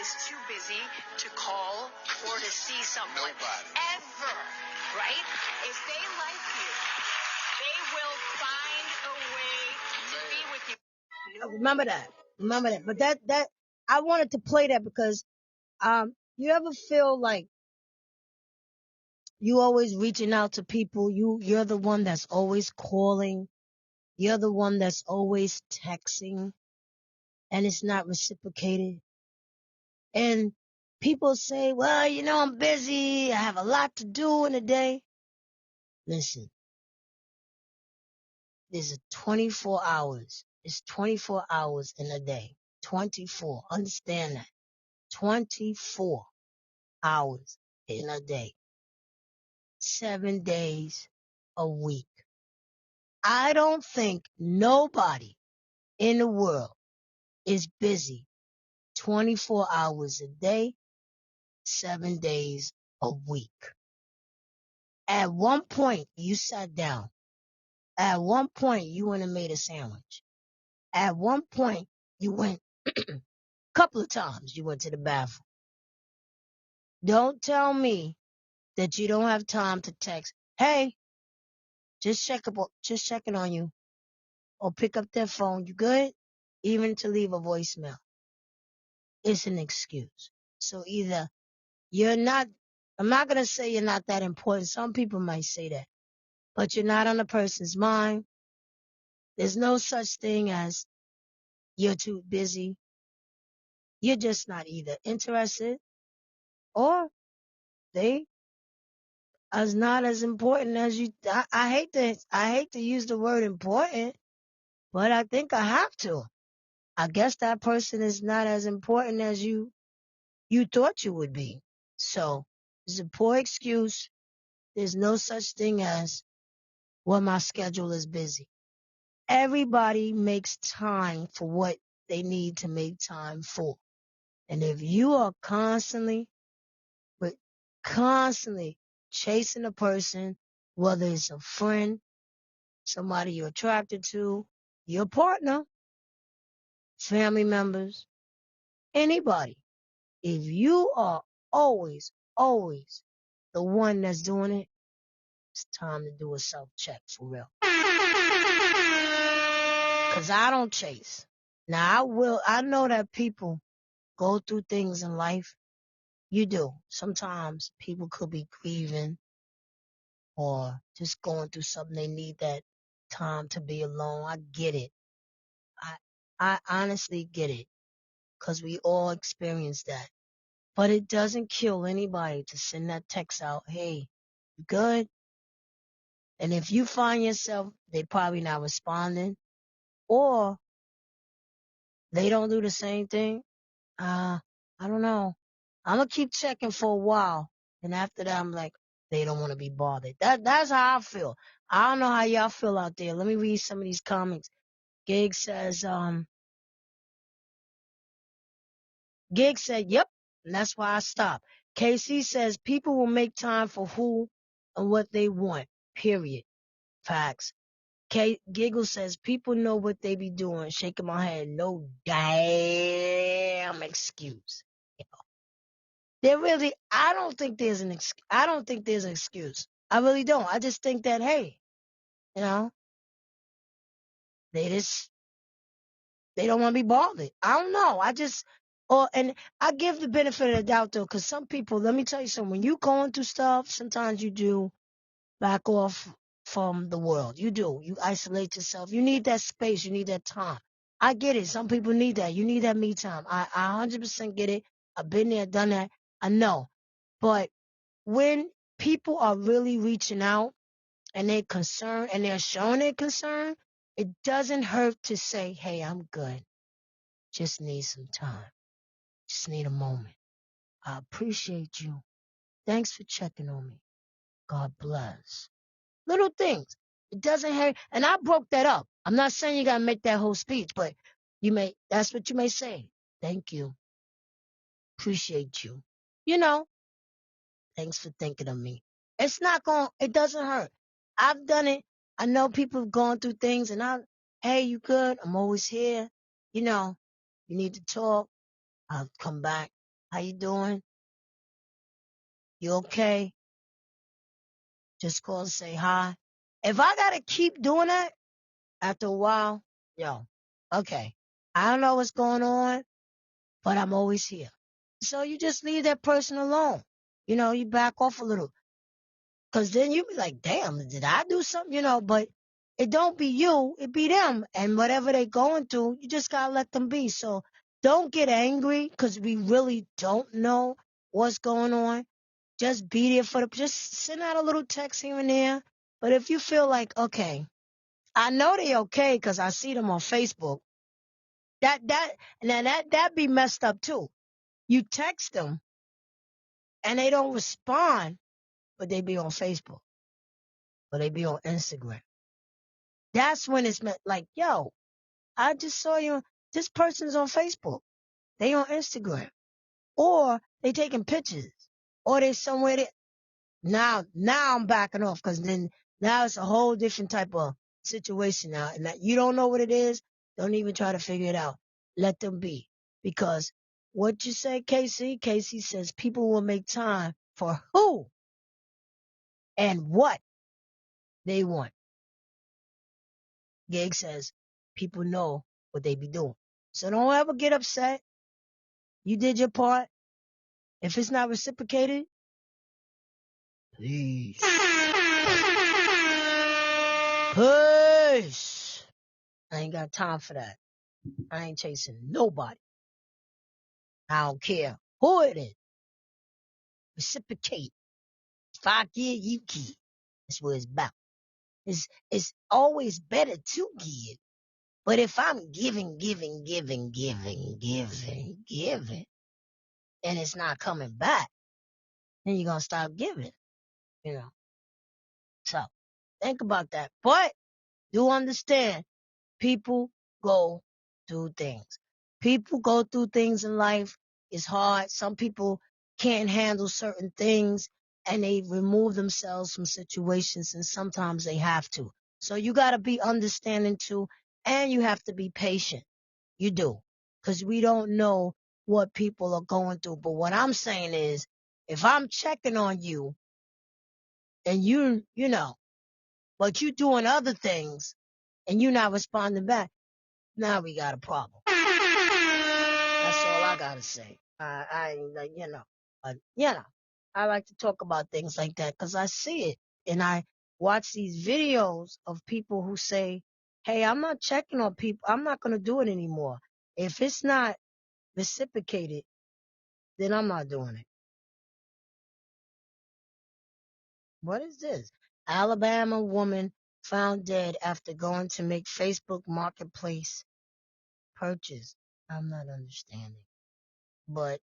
is too busy to call or to see someone. Nobody. Ever. Right? If they like you, they will find a way to be with you. Remember that. Remember that. But that I wanted to play that because you ever feel like you always reaching out to people, you're the one that's always calling, you're the one that's always texting, and it's not reciprocated. And people say, well, I'm busy, I have a lot to do in a day. Listen, there's 24 hours. It's 24 hours in a day. 24. Understand that. 24 hours in a day. 7 days a week. I don't think nobody in the world is busy 24 hours a day, 7 days a week. At one point, you sat down. At one point, you went and made a sandwich. At one point, you went, a couple of times, you went to the bathroom. Don't tell me that you don't have time to text, hey, just checking on you. Or pick up their phone, you good? Even to leave a voicemail. It's an excuse. So either you're not, I'm not going to say you're not that important. Some people might say that. But you're not on a person's mind. There's no such thing as you're too busy. You're just not either interested or they are not as important as you. I hate to use the word important, but I think I have to. I guess that person is not as important as you thought you would be. So it's a poor excuse. There's no such thing as, well, my schedule is busy. Everybody makes time for what they need to make time for. And if you are constantly chasing a person, whether it's a friend, somebody you're attracted to, your partner, family members, anybody, if you are always the one that's doing it, it's time to do a self-check for real. Because I don't chase. Now, I know that people go through things in life. You do. Sometimes people could be grieving or just going through something. They need that time to be alone. I get it. I honestly get it. Because we all experience that. But it doesn't kill anybody to send that text out, hey, you good? And if you find yourself, they probably not responding, or they don't do the same thing, I don't know. I'm going to keep checking for a while. And after that, I'm like, they don't want to be bothered. That's how I feel. I don't know how y'all feel out there. Let me read some of these comments. Gig says, Gig said, yep, and that's why I stopped. KC says, people will make time for who and what they want, period. Facts. Giggle says, people know what they be doing. Shaking my head, no damn excuse. I don't think there's an excuse. I really don't. I just think that, hey, they don't want to be bothered. I don't know. And I give the benefit of the doubt though, because some people, let me tell you something, when you going through stuff, sometimes you do back off from the world. You do. You isolate yourself. You need that space. You need that time. I get it. Some people need that. You need that me time. I 100% get it. I've been there, done that. I know. But when people are really reaching out and they're concerned and they're showing their concern, it doesn't hurt to say, hey, I'm good. Just need some time. Just need a moment. I appreciate you. Thanks for checking on me. God bless. Little things. It doesn't hurt. And I broke that up. I'm not saying you got to make that whole speech, but that's what you may say. Thank you. Appreciate you. You know, thanks for thinking of me. It doesn't hurt. I've done it. I know people have gone through things and hey, you good? I'm always here. You know, you need to talk. I'll come back. How you doing? You okay? Just call and say hi. If I gotta keep doing that, after a while, okay. I don't know what's going on, but I'm always here. So you just leave that person alone. You back off a little. Cause then you be like, damn, did I do something? But it don't be you, it be them. And whatever they going through, you just gotta let them be. So don't get angry, cause we really don't know what's going on. Just be there just send out a little text here and there. But if you feel like, okay, I know they okay because I see them on Facebook. That be messed up too. You text them and they don't respond, but they be on Facebook or they be on Instagram. That's when it's like, yo, I just saw you. This person's on Facebook. They on Instagram, or they taking pictures, or they somewhere there. Now I'm backing off because then now it's a whole different type of situation now. And that you don't know what it is. Don't even try to figure it out. Let them be. Because what you say, Casey? Casey says people will make time for who and what they want. Gig says people know what they be doing. So don't ever get upset. You did your part. If it's not reciprocated, please. Peace. I ain't got time for that. I ain't chasing nobody. I don't care who it is. Reciprocate. If I give, you give. That's what it's about. It's always better to give. But if I'm giving, and it's not coming back, then you're going to stop giving. So think about that. But do understand, people go through things. People go through things in life. It's hard. Some people can't handle certain things and they remove themselves from situations, and sometimes they have to. So you got to be understanding too, and you have to be patient. You do. Because we don't know what people are going through. But what I'm saying is, if I'm checking on you and you know, but you doing other things and you not responding back, now we got a problem. That's all I gotta say. I I like to talk about things like that because I see it and I watch these videos of people who say, hey, I'm not checking on people. I'm not going to do it anymore. If it's not reciprocated, then I'm not doing it. What is this? Alabama woman found dead after going to make Facebook Marketplace purchase. I'm not understanding. But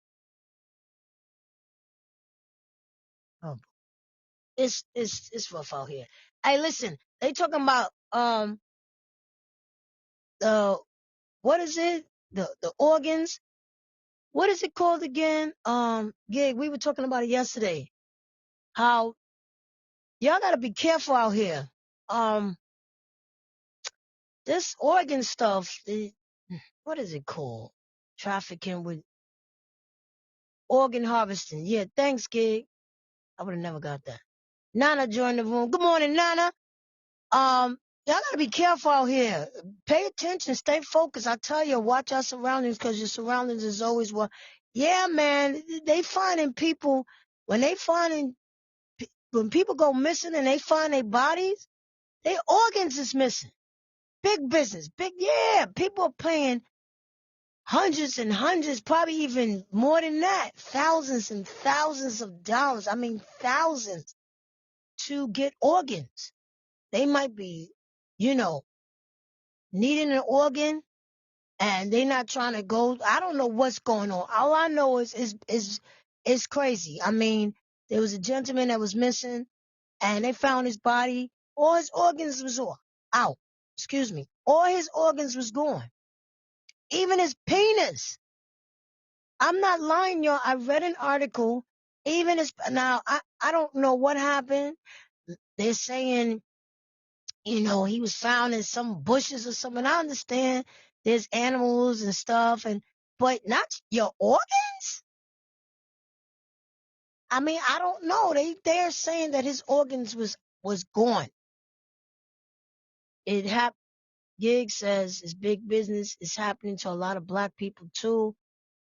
oh, it's rough out here. Hey, listen, they talking about the what is it? The organs. What is it called again? Gig, we were talking about it yesterday. How y'all gotta be careful out here. This organ stuff, what is it called? Trafficking with organ harvesting. Yeah, thanks, Gig. I would have never got that. Nana joined the room. Good morning, Nana. Y'all gotta be careful out here. Pay attention, stay focused. I tell you, watch our surroundings because your surroundings is always what. Yeah, man, they finding people when people go missing and they find their bodies, their organs is missing. Big business, people are paying hundreds and hundreds, probably even more than that, thousands and thousands of dollars. I mean, thousands to get organs. They might be, needing an organ and they're not trying to go. I don't know what's going on. All I know is crazy. I mean, there was a gentleman that was missing and they found his body All his organs was out. Excuse me. All his organs was gone. Even his penis. I'm not lying, y'all. I read an article. Even his, now, I don't know what happened. They're saying, he was found in some bushes or something. I understand there's animals and stuff, but not your organs? I mean, I don't know. They're saying that his organs was gone. It happened. Gig says it's big business. It's happening to a lot of black people too.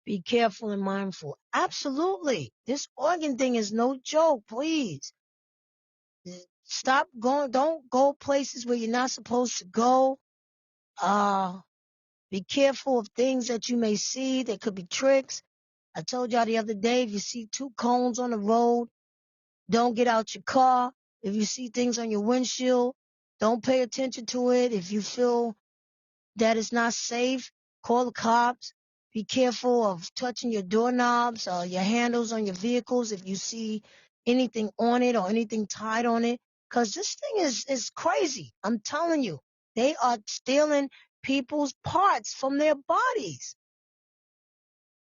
Be careful and mindful. Absolutely. This organ thing is no joke, please. Stop going. Don't go places where you're not supposed to go. Be careful of things that you may see. There could be tricks. I told y'all the other day, if you see 2 cones on the road, don't get out your car. If you see things on your windshield, don't pay attention to it. If you feel that it's not safe, call the cops. Be careful of touching your doorknobs or your handles on your vehicles if you see anything on it or anything tied on it. Because this thing is crazy. I'm telling you. They are stealing people's parts from their bodies.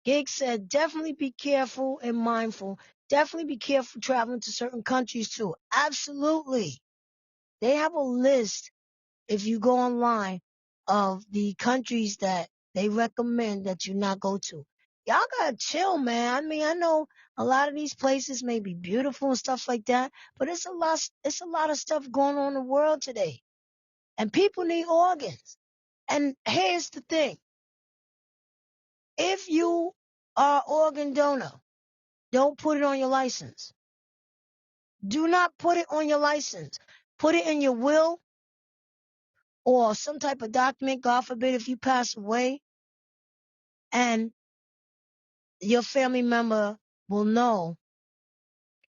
Gig said, definitely be careful and mindful. Definitely be careful traveling to certain countries too. Absolutely. They have a list, if you go online, of the countries that they recommend that you not go to. Y'all gotta chill, man. I mean, I know a lot of these places may be beautiful and stuff like that, but it's a lot of stuff going on in the world today. And people need organs. And here's the thing. If you are organ donor, don't put it on your license. Do not put it on your license. Put it in your will or some type of document, God forbid, if you pass away, and your family member will know.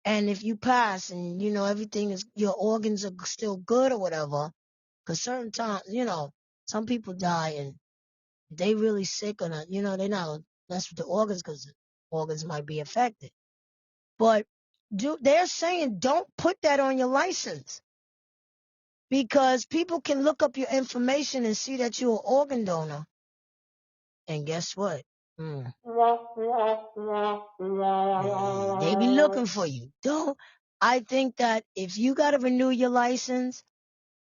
And if you pass and, everything is, your organs are still good or whatever, because certain times, some people die and they really sick or not, they're not, that's with the organs because the organs might be affected. But they're saying don't put that on your license because people can look up your information and see that you're an organ donor. And guess what? They be looking for you. I think that if you got to renew your license,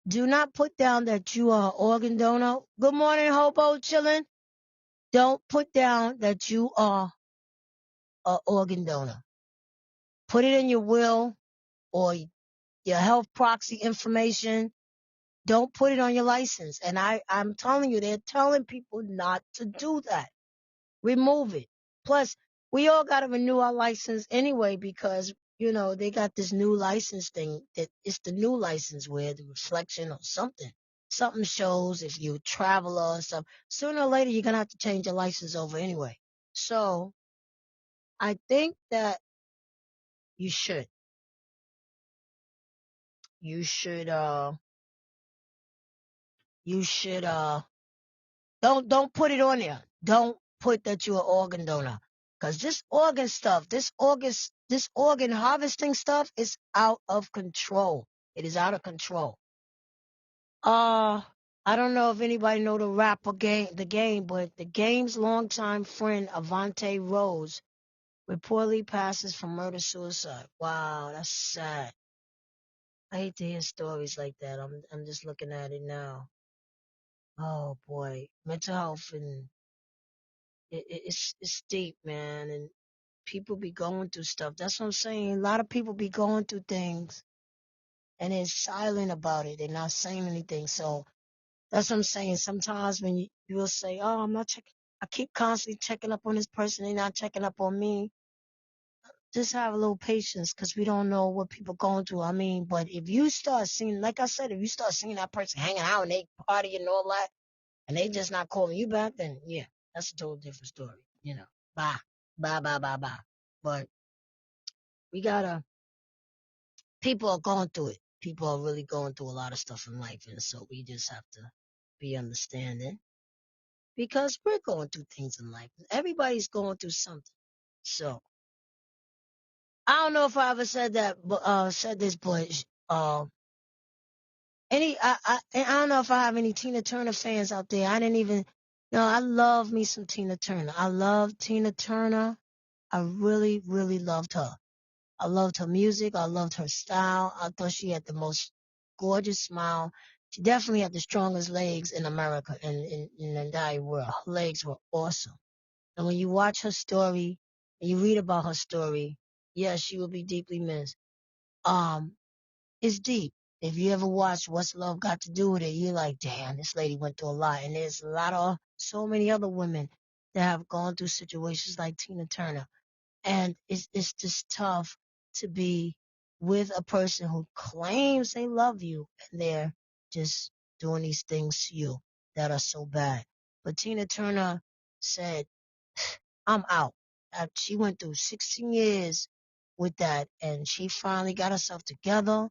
do not put down that you are an organ donor. Good morning, Hobo chillin'. Don't put down that you are an organ donor. Put it in your will or your health proxy information. Don't put it on your license. And I'm telling you, they're telling people not to do that. Remove it. Plus, we all got to renew our license anyway because, they got this new license thing that it's the new license where the reflection or something. Something shows if you're a traveler or something. Sooner or later, you're going to have to change your license over anyway. So I think that you should. You should, don't put it on there. Don't put that you're an organ donor. Cause this organ stuff, this organ harvesting stuff is out of control. It is out of control. I don't know if anybody know the game, but the game's longtime friend, Avante Rose, reportedly passes from murder-suicide. Wow, that's sad. I hate to hear stories like that. I'm just looking at it now. Oh boy, mental health and it's deep, man, and people be going through stuff. That's what I'm saying. A lot of people be going through things and they're silent about it. They're not saying anything. So that's what I'm saying. Sometimes when you will say, "Oh, I'm not checking," I keep constantly checking up on this person. They're not checking up on me. Just have a little patience because we don't know what people going through. I mean, but if you start seeing, like I said, if you start seeing that person hanging out and they party and all that, and they just not calling you back, then yeah, that's a total different story. Bye, bye, bye, bye, bye. But people are going through it. People are really going through a lot of stuff in life, and so we just have to be understanding because we're going through things in life. Everybody's going through something. So I don't know if I ever said that, but said this, but I don't know if I have any Tina Turner fans out there. I didn't even, no, I love me some Tina Turner. I love Tina Turner. I really, really loved her. I loved her music. I loved her style. I thought she had the most gorgeous smile. She definitely had the strongest legs in America and in the entire world. Her legs were awesome. And when you watch her story and you read about her story, yes, she will be deeply missed. It's deep. If you ever watch What's Love Got to Do with It, you're like, damn, this lady went through a lot. And there's so many other women that have gone through situations like Tina Turner. And it's just tough to be with a person who claims they love you and they're just doing these things to you that are so bad. But Tina Turner said, I'm out. She went through 16 years with that, and she finally got herself together,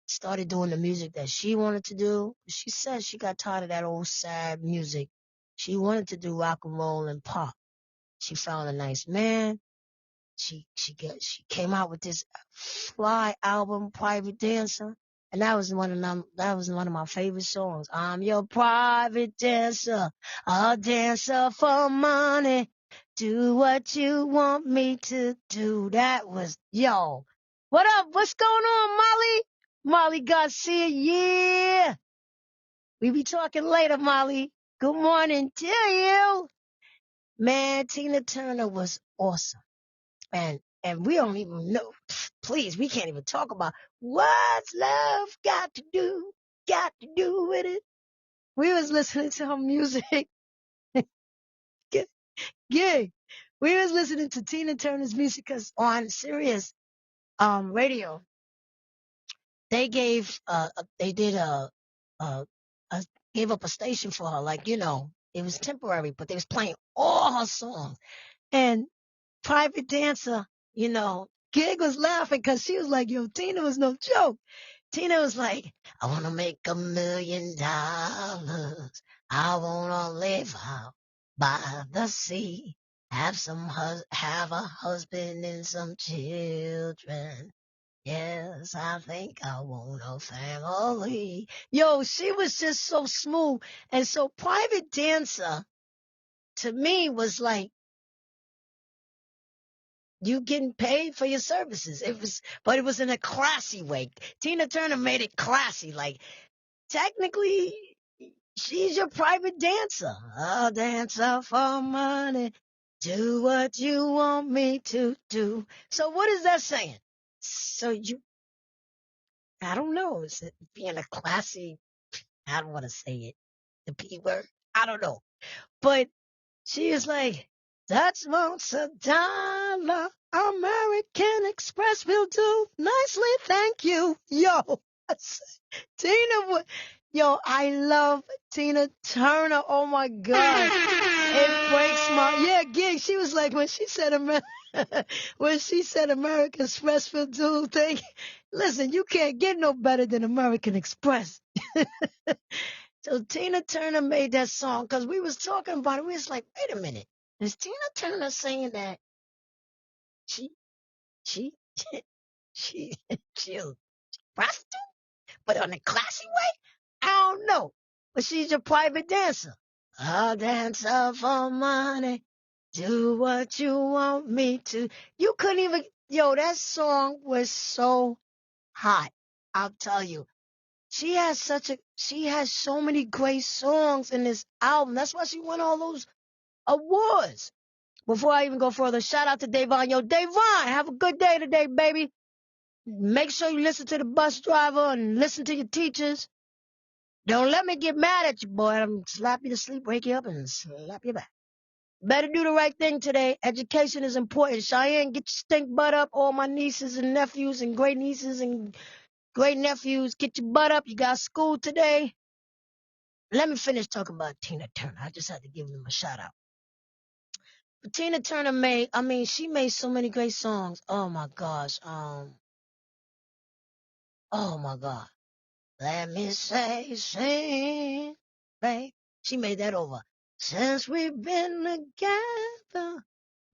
started doing the music that she wanted to do. She said she got tired of that old sad music. She wanted to do rock and roll and pop. She found a nice man. She came out with this fly album, Private Dancer. And that was one of my favorite songs. I'm your private dancer, a dancer for money. Do what you want me to do. That was, yo. What up? What's going on, Molly? Molly Garcia, yeah. We be talking later, Molly. Good morning to you. Man, Tina Turner was awesome. And we don't even know, please, we can't even talk about what's love got to do with it. We was listening to her music. Yeah. We was listening to Tina Turner's music because on Sirius radio, they gave gave up a station for her. Like, you know, it was temporary, but they was playing all her songs. And Private Dancer, you know, Gig was laughing because she was like, yo, Tina was no joke. Tina was like, I want to make $1 million. I want to live out by the sea. Have have a husband and some children. Yes, I think I want a family. Yo, she was just so smooth. And so Private Dancer, to me, was like, you getting paid for your services. But it was in a classy way. Tina Turner made it classy. Like, technically, she's your private dancer. I'll dance up for money. Do what you want me to do. So what is that saying? So I don't know. Is it being a classy, I don't want to say it, the P word? I don't know. But she is like, that's once a dollar. American Express will do nicely, thank you. Yo, Tina, yo, I love Tina Turner. Oh my God. It breaks Gig. She was like, when she said American Express will do, listen, you can't get no better than American Express. So Tina Turner made that song because we was talking about it. We was like, wait a minute. Is Tina Turner saying that she she she a prostitute, but on a classy way? I don't know. But she's a private dancer. I'll dance up for money. Do what you want me to. You couldn't even, that song was so hot. I'll tell you. She has so many great songs in this album. That's why she won all those awards. Before I even go further, shout out to Davon. Yo, Davon, have a good day today, baby. Make sure you listen to the bus driver and listen to your teachers. Don't let me get mad at you, boy. I'm slap you to sleep, wake you up, and slap you back. Better do the right thing today. Education is important. Cheyenne, get your stink butt up. All my nieces and nephews and great nieces and great nephews, get your butt up. You got school today. Let me finish talking about Tina Turner. I just had to give them a shout out. But Tina Turner she made so many great songs. Oh my gosh. Oh my God. Let me say, sing, babe. She made that over. Since we've been together.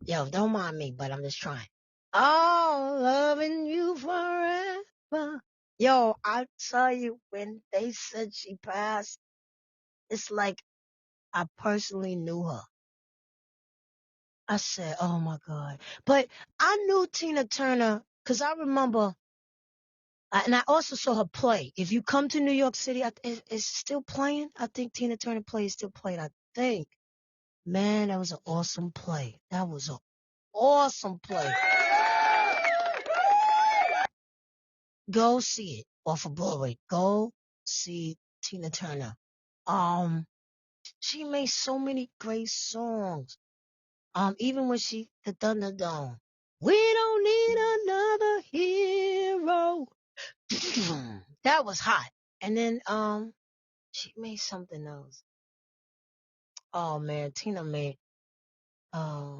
Yo, don't mind me, but I'm just trying. Oh, loving you forever. Yo, I tell you, when they said she passed, it's like I personally knew her. I said, oh my God. But I knew Tina Turner because I remember, and I also saw her play. If you come to New York City, it's still playing. I think Tina Turner play is still playing. I think. Man, that was an awesome play. That was an awesome play. Go see it off of Broadway. Go see Tina Turner. She made so many great songs. Even when the Thunderdome. We don't need another hero. That was hot. And then, she made something else. Oh man, Tina made, uh,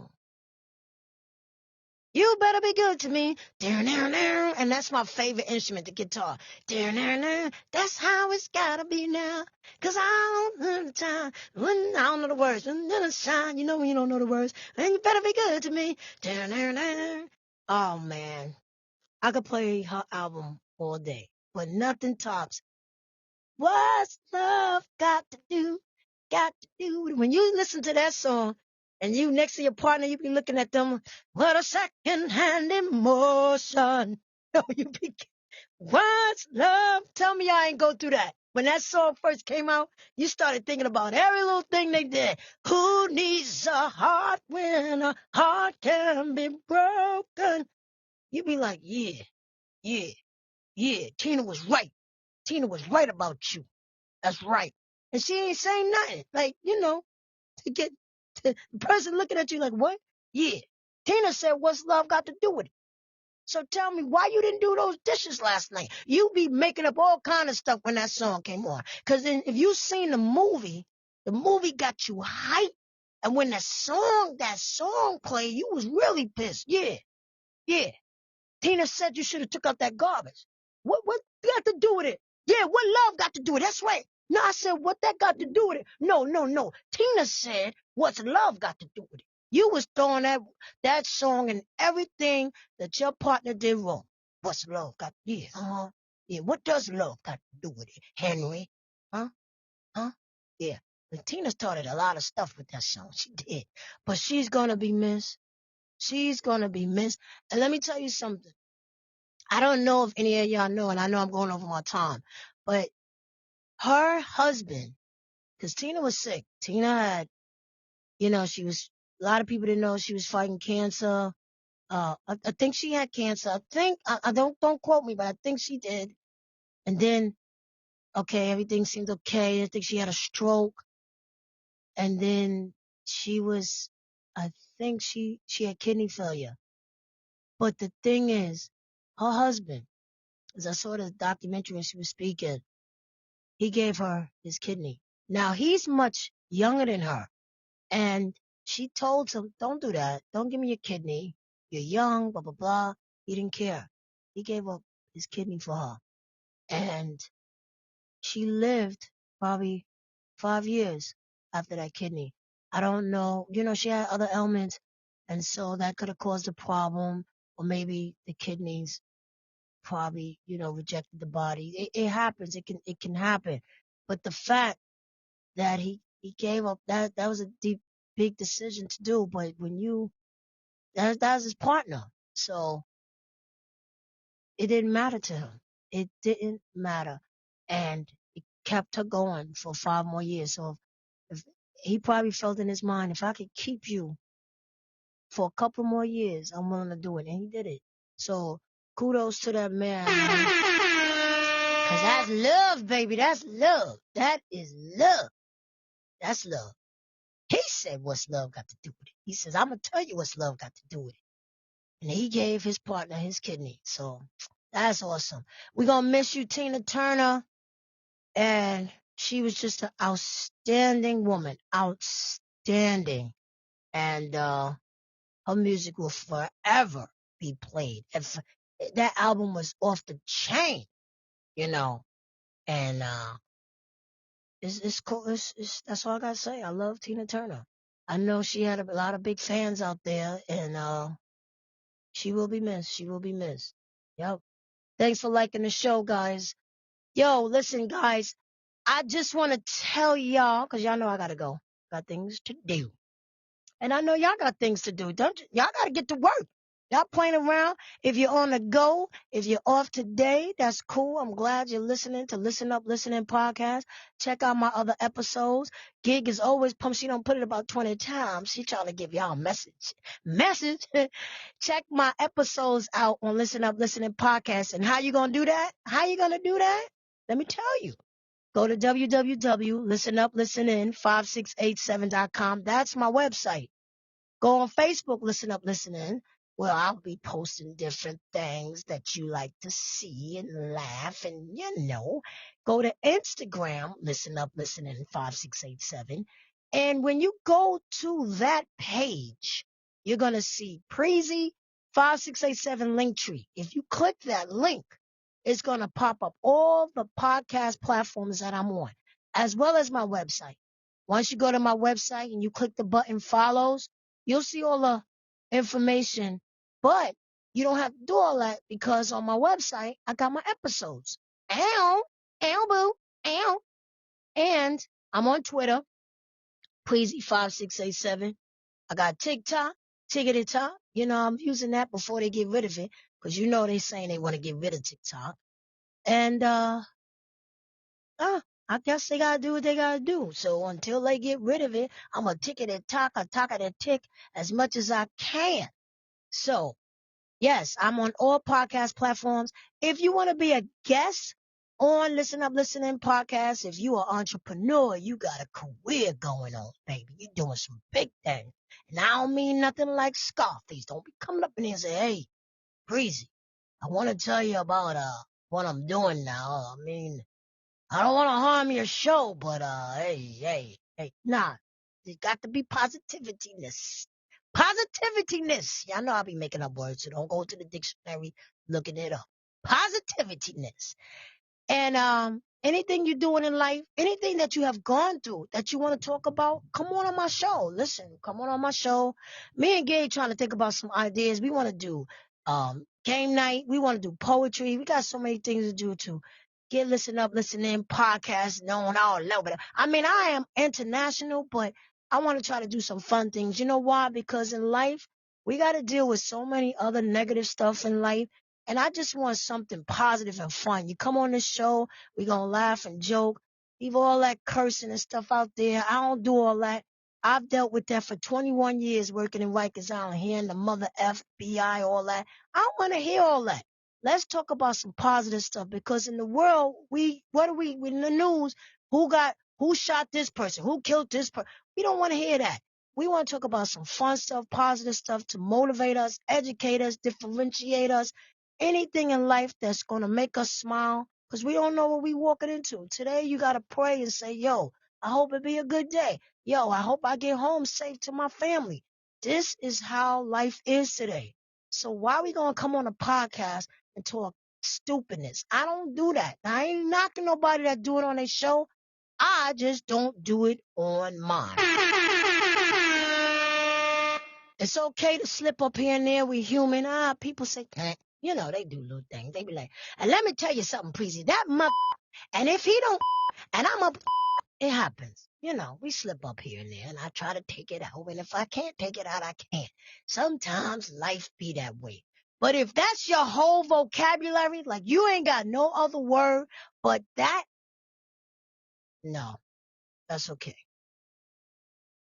you better be good to me. And that's my favorite instrument, the guitar. That's how it's gotta be now. Cause I don't know the time. When I don't know the words. When the shine, you know when you don't know the words. And you better be good to me. Oh man. I could play her album all day. But nothing tops What's Love Got to Do? Got to do. When you listen to that song and you next to your partner, you be looking at them, what a second-hand emotion. No, you be, what's love? Tell me I ain't go through that. When that song first came out, you started thinking about every little thing they did. Who needs a heart when a heart can be broken? You be like, yeah, yeah, Tina was right. Tina was right about you. That's right. And she ain't saying nothing. Like, to get the person looking at you like, what? Yeah. Tina said, what's love got to do with it? So tell me why you didn't do those dishes last night. You be making up all kind of stuff when that song came on. Because then if you seen the movie got you hyped. And when that song played, you was really pissed. Yeah. Tina said you should have took out that garbage. What got to do with it? Yeah, what love got to do with it? That's right. No, I said, what that got to do with it? No. Tina said, what's love got to do with it? You was throwing that song and everything that your partner did wrong. What's love got? Yeah, yeah. What does love got to do with it, Henry? Huh? Yeah. And Tina started a lot of stuff with that song. She did, but she's gonna be missed. She's gonna be missed. And let me tell you something. I don't know if any of y'all know, and I know I'm going over my time, but her husband, because Tina was sick. Tina had, a lot of people didn't know she was fighting cancer. I think she had cancer. I don't quote me, but I think she did. And then, okay, everything seemed okay. I think she had a stroke. And then I think she had kidney failure. But the thing is, her husband, as I saw the documentary when she was speaking, he gave her his kidney. Now he's much younger than her. And she told him, don't do that. Don't give me your kidney. You're young, blah, blah, blah. He didn't care. He gave up his kidney for her. And she lived probably 5 years after that kidney. I don't know. She had other ailments. And so that could have caused a problem. Or maybe the kidneys probably, rejected the body. It happens. It can happen. But the fact that he gave up, that was a big decision to do. But that was his partner. So it didn't matter to him. It didn't matter. And it kept her going for 5 more years. So if he probably felt in his mind, if I could keep you for a couple more years, I'm willing to do it. And he did it. So kudos to that man. Cause that's love, baby. That's love. That is love. That's love. He said, what's love got to do with it? He says, I'm going to tell you what's love got to do with it. And he gave his partner his kidney. So that's awesome. We're going to miss you, Tina Turner. And she was just an outstanding woman. Outstanding. And her music will forever be played. That album was off the chain, And it's cool. That's all I got to say. I love Tina Turner. I know she had a lot of big fans out there, and she will be missed. She will be missed. Yep. Thanks for liking the show, guys. Yo, listen, guys. I just want to tell y'all, because y'all know I got to go. Got things to do. And I know y'all got things to do, don't you? Y'all got to get to work. Y'all playing around. If you're on the go, if you're off today, that's cool. I'm glad you're listening to Listen Up, Listening podcast. Check out my other episodes. Gig is always pumped. She don't put it about 20 times. She trying to give y'all a message. Message. Check my episodes out on Listen Up, Listening podcast. And how you going to do that? How you going to do that? Let me tell you. Go to www.listenuplistenin5687.com. That's my website. Go on Facebook, Listen Up, Listen In, where I'll be posting different things that you like to see and laugh and, Go to Instagram, Listen Up, Listen In 5687. And when you go to that page, you're going to see Preezy 5687 Linktree. If you click that link, it's going to pop up all the podcast platforms that I'm on, as well as my website. Once you go to my website and you click the button follows, you'll see all the information, but you don't have to do all that because on my website, I got my episodes. Ow, ow, boo, ow. And I'm on Twitter, Preezy5687. I got TikTok, Tickety Top. I'm using that before they get rid of it because they saying they want to get rid of TikTok. And, I guess they gotta do what they gotta do. So until they get rid of it, I'm gonna tick it and talk and tick as much as I can. So, yes, I'm on all podcast platforms. If you want to be a guest on Listen Up, Listening podcast, if you are an entrepreneur, you got a career going on, baby. You're doing some big things. And I don't mean nothing like Scarface. Don't be coming up in here and say, hey, Preezy, I want to tell you about what I'm doing now. I mean, I don't want to harm your show, but hey. Nah, there's got to be positivityness. Positivityness. Y'all know I'll be making up words, so don't go to the dictionary looking it up. Positivityness. And anything you're doing in life, anything that you have gone through that you want to talk about, come on my show. Listen, come on my show. Me and Gabe trying to think about some ideas. We want to do game night. We want to do poetry. We got so many things to do to get Listen Up, Listen In podcast known all over. I mean, I am international, but I want to try to do some fun things. You know why? Because in life, we got to deal with so many other negative stuff in life. And I just want something positive and fun. You come on this show, we're going to laugh and joke. Leave all that cursing and stuff out there. I don't do all that. I've dealt with that for 21 years working in Rikers Island, hearing the mother FBI, all that. I don't want to hear all that. Let's talk about some positive stuff because in the world, in the news, who shot this person? Who killed this person? We don't want to hear that. We want to talk about some fun stuff, positive stuff to motivate us, educate us, differentiate us. Anything in life that's going to make us smile because we don't know what we walking into. Today, you got to pray and say, yo, I hope it be a good day. Yo, I hope I get home safe to my family. This is how life is today. So why we going to come on a podcast and talk stupidness? I don't do that. I ain't knocking nobody that do it on their show. I just don't do it on mine. It's okay to slip up here and there. We human. People say, they do little things. They be like, and let me tell you something, Preezy. That mother, and if he don't, and I'm up, it happens. We slip up here and there, and I try to take it out. And if I can't take it out, I can't. Sometimes life be that way. But if that's your whole vocabulary, like you ain't got no other word but that, no, that's okay.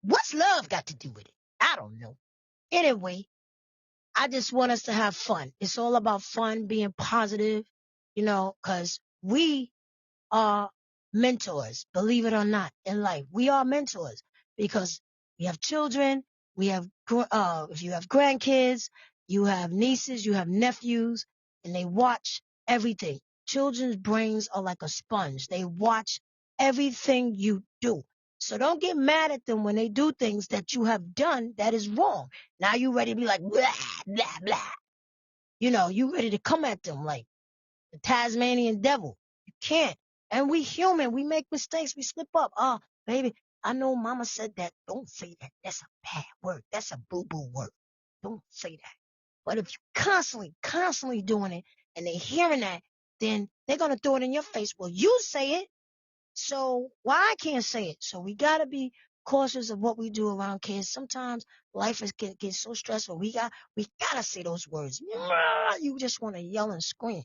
What's love got to do with it? I don't know. Anyway, I just want us to have fun. It's all about fun, being positive, because we are mentors, believe it or not, in life. We are mentors because we have children, if you have grandkids, you have nieces, you have nephews, and they watch everything. Children's brains are like a sponge. They watch everything you do. So don't get mad at them when they do things that you have done that is wrong. Now you ready to be like, blah, blah, blah. You ready to come at them like the Tasmanian devil. You can't. And we human. We make mistakes. We slip up. Baby, I know mama said that. Don't say that. That's a bad word. That's a boo-boo word. Don't say that. But if you constantly doing it and they hearing that, then they're going to throw it in your face. Well, you say it, so why I can't say it? So we got to be cautious of what we do around kids. Sometimes life gets so stressful. We got to say those words. You just want to yell and scream.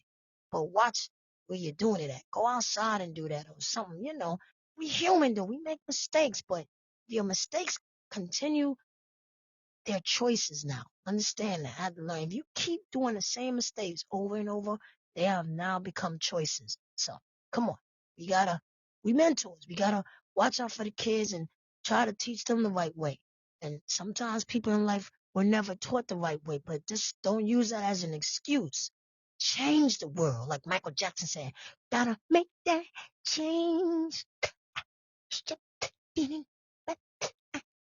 But watch where you're doing it at. Go outside and do that or something. We human, though. We make mistakes, but if your mistakes continue, they're choices now. Understand that. I had to learn. If you keep doing the same mistakes over and over, they have now become choices. So come on. We mentors. We gotta watch out for the kids and try to teach them the right way. And sometimes people in life were never taught the right way, but just don't use that as an excuse. Change the world, like Michael Jackson said. Gotta make that change.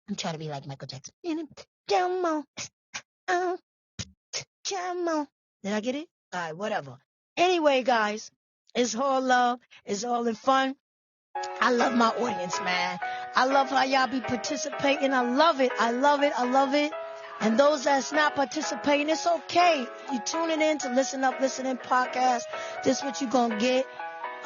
I'm trying to be like Michael Jackson. Come on. Come on. Did I get it? All right, whatever. Anyway, guys, it's all love. It's all in fun. I love my audience, man. I love how y'all be participating. I love it. I love it. I love it. And those that's not participating, it's okay. You tuning in to Listen Up, Listening podcast. This what you gonna get.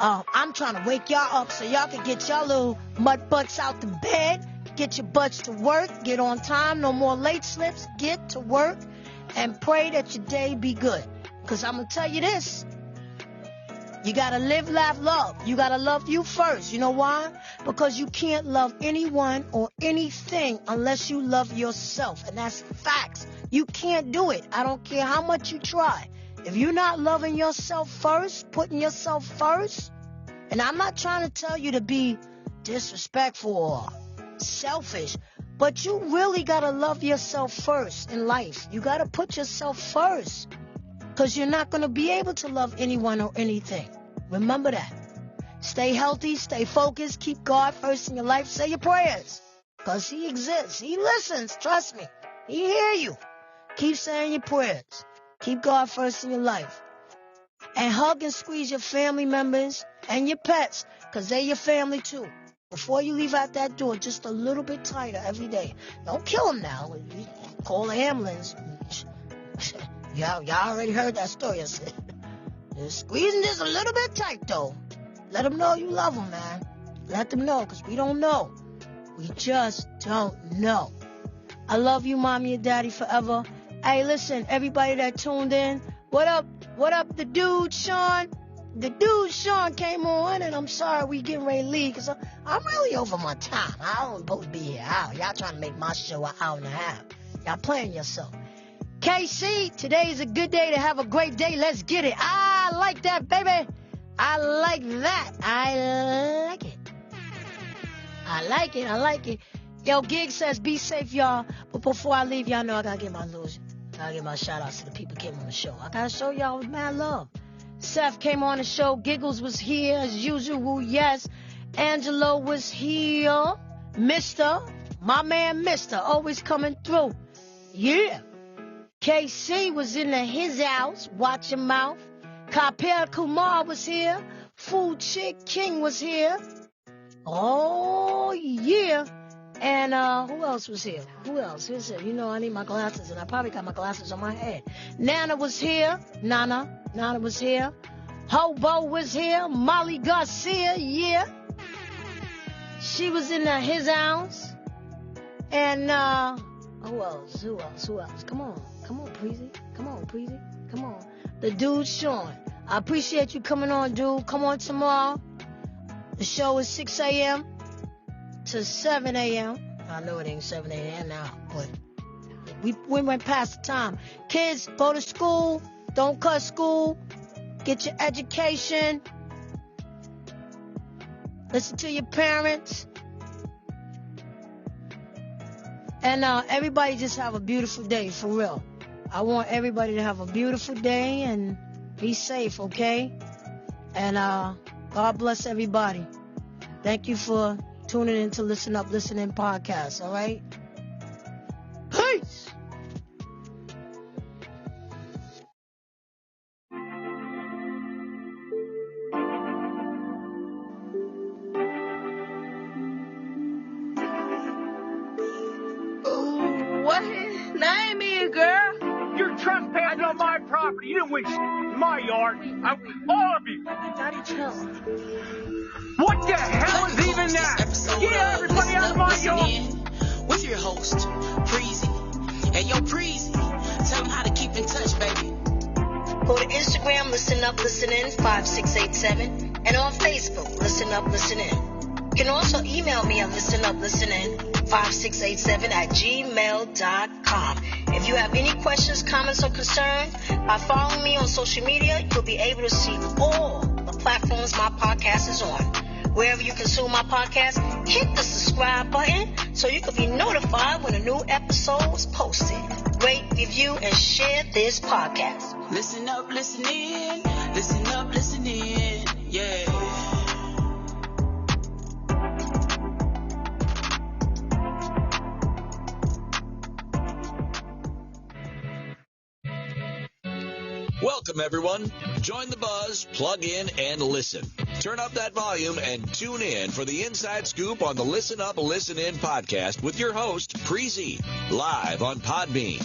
I'm trying to wake y'all up so y'all can get y'all little mud butts out the bed. Get your butts to work. Get on time. No more late slips. Get to work and pray that your day be good. Because I'm going to tell you this. You got to live, laugh, love. You got to love you first. You know why? Because you can't love anyone or anything unless you love yourself. And that's facts. You can't do it. I don't care how much you try. If you're not loving yourself first, putting yourself first, and I'm not trying to tell you to be disrespectful or selfish, but you really got to love yourself first in life. You got to put yourself first because you're not going to be able to love anyone or anything. Remember that. Stay healthy, stay focused, keep God first in your life. Say your prayers because he exists. He listens. Trust me. He hear you. Keep saying your prayers. Keep God first in your life. And hug and squeeze your family members and your pets because they're your family too. Before you leave out that door, just a little bit tighter every day. Don't kill them now. Call the ambulance. Y'all already heard that story. I said, just squeeze them just a little bit tight, though. Let them know you love them, man. Let them know, because we don't know. We just don't know. I love you, Mommy and Daddy, forever. Hey, listen, everybody that tuned in, what up? What up, the dude, Sean? The dude, Sean, came on, and I'm sorry we getting ready to leave, because I'm really over my time. I don't supposed to be here. Y'all trying to make my show an hour and a half. Y'all playing yourself. KC, today is a good day to have a great day. Let's get it. I like that, baby. I like that. I like it. I like it. I like it. Yo, Gig says, be safe, y'all. But before I leave, y'all know I got to get my shout outs to the people who came on the show. I got to show y'all with mad love. Seth came on the show. Giggles was here as usual. Yes. Angelo was here. My man Mister, always coming through. Yeah. KC was in his house. Watch your mouth. Kapil Kumar was here. Food Chick King was here. Oh, yeah. And who else was here? Who else? Who's here? You know, I need my glasses, and I probably got my glasses on my head. Nana was here. Nana was here. Hobo was here. Molly Garcia, yeah. She was in his house. And who else? Come on, Preezy. Come on. The dude, Sean. I appreciate you coming on, dude. Come on tomorrow. The show is 6 a.m. to 7 a.m. I know it ain't 7 a.m. now, but we went past the time. Kids, go to school. Don't cut school. Get your education. Listen to your parents. And everybody just have a beautiful day, for real. I want everybody to have a beautiful day and be safe, okay? And God bless everybody. Thank you for tuning in to Listen Up, Listening podcast, all right? Peace! What? That ain't me, girl. You're drunk. trespassing on my property. You didn't win in my yard. All of you. Daddy, chill. What the hell is even that? Get everybody out of my yard. With your host, Preezy. Hey, yo, Preezy, tell them how to keep in touch, baby. Go to Instagram, Listen Up, Listen In, 5687, and on Facebook, Listen Up, Listen In. You can also email me at listenuplistenin5687@gmail.com. If you have any questions, comments, or concerns, by following me on social media, you'll be able to see all the platforms my podcast is on. Wherever you consume my podcast, hit the subscribe button so you can be notified when a new episode is posted. Rate, review, and share this podcast. Listen up, listen in. Listen up, listen in. Yeah. Welcome, everyone. Join the buzz, plug in, and listen. Turn up that volume and tune in for the inside scoop on the Listen Up, Listen In podcast with your host, Preezy, live on Podbean.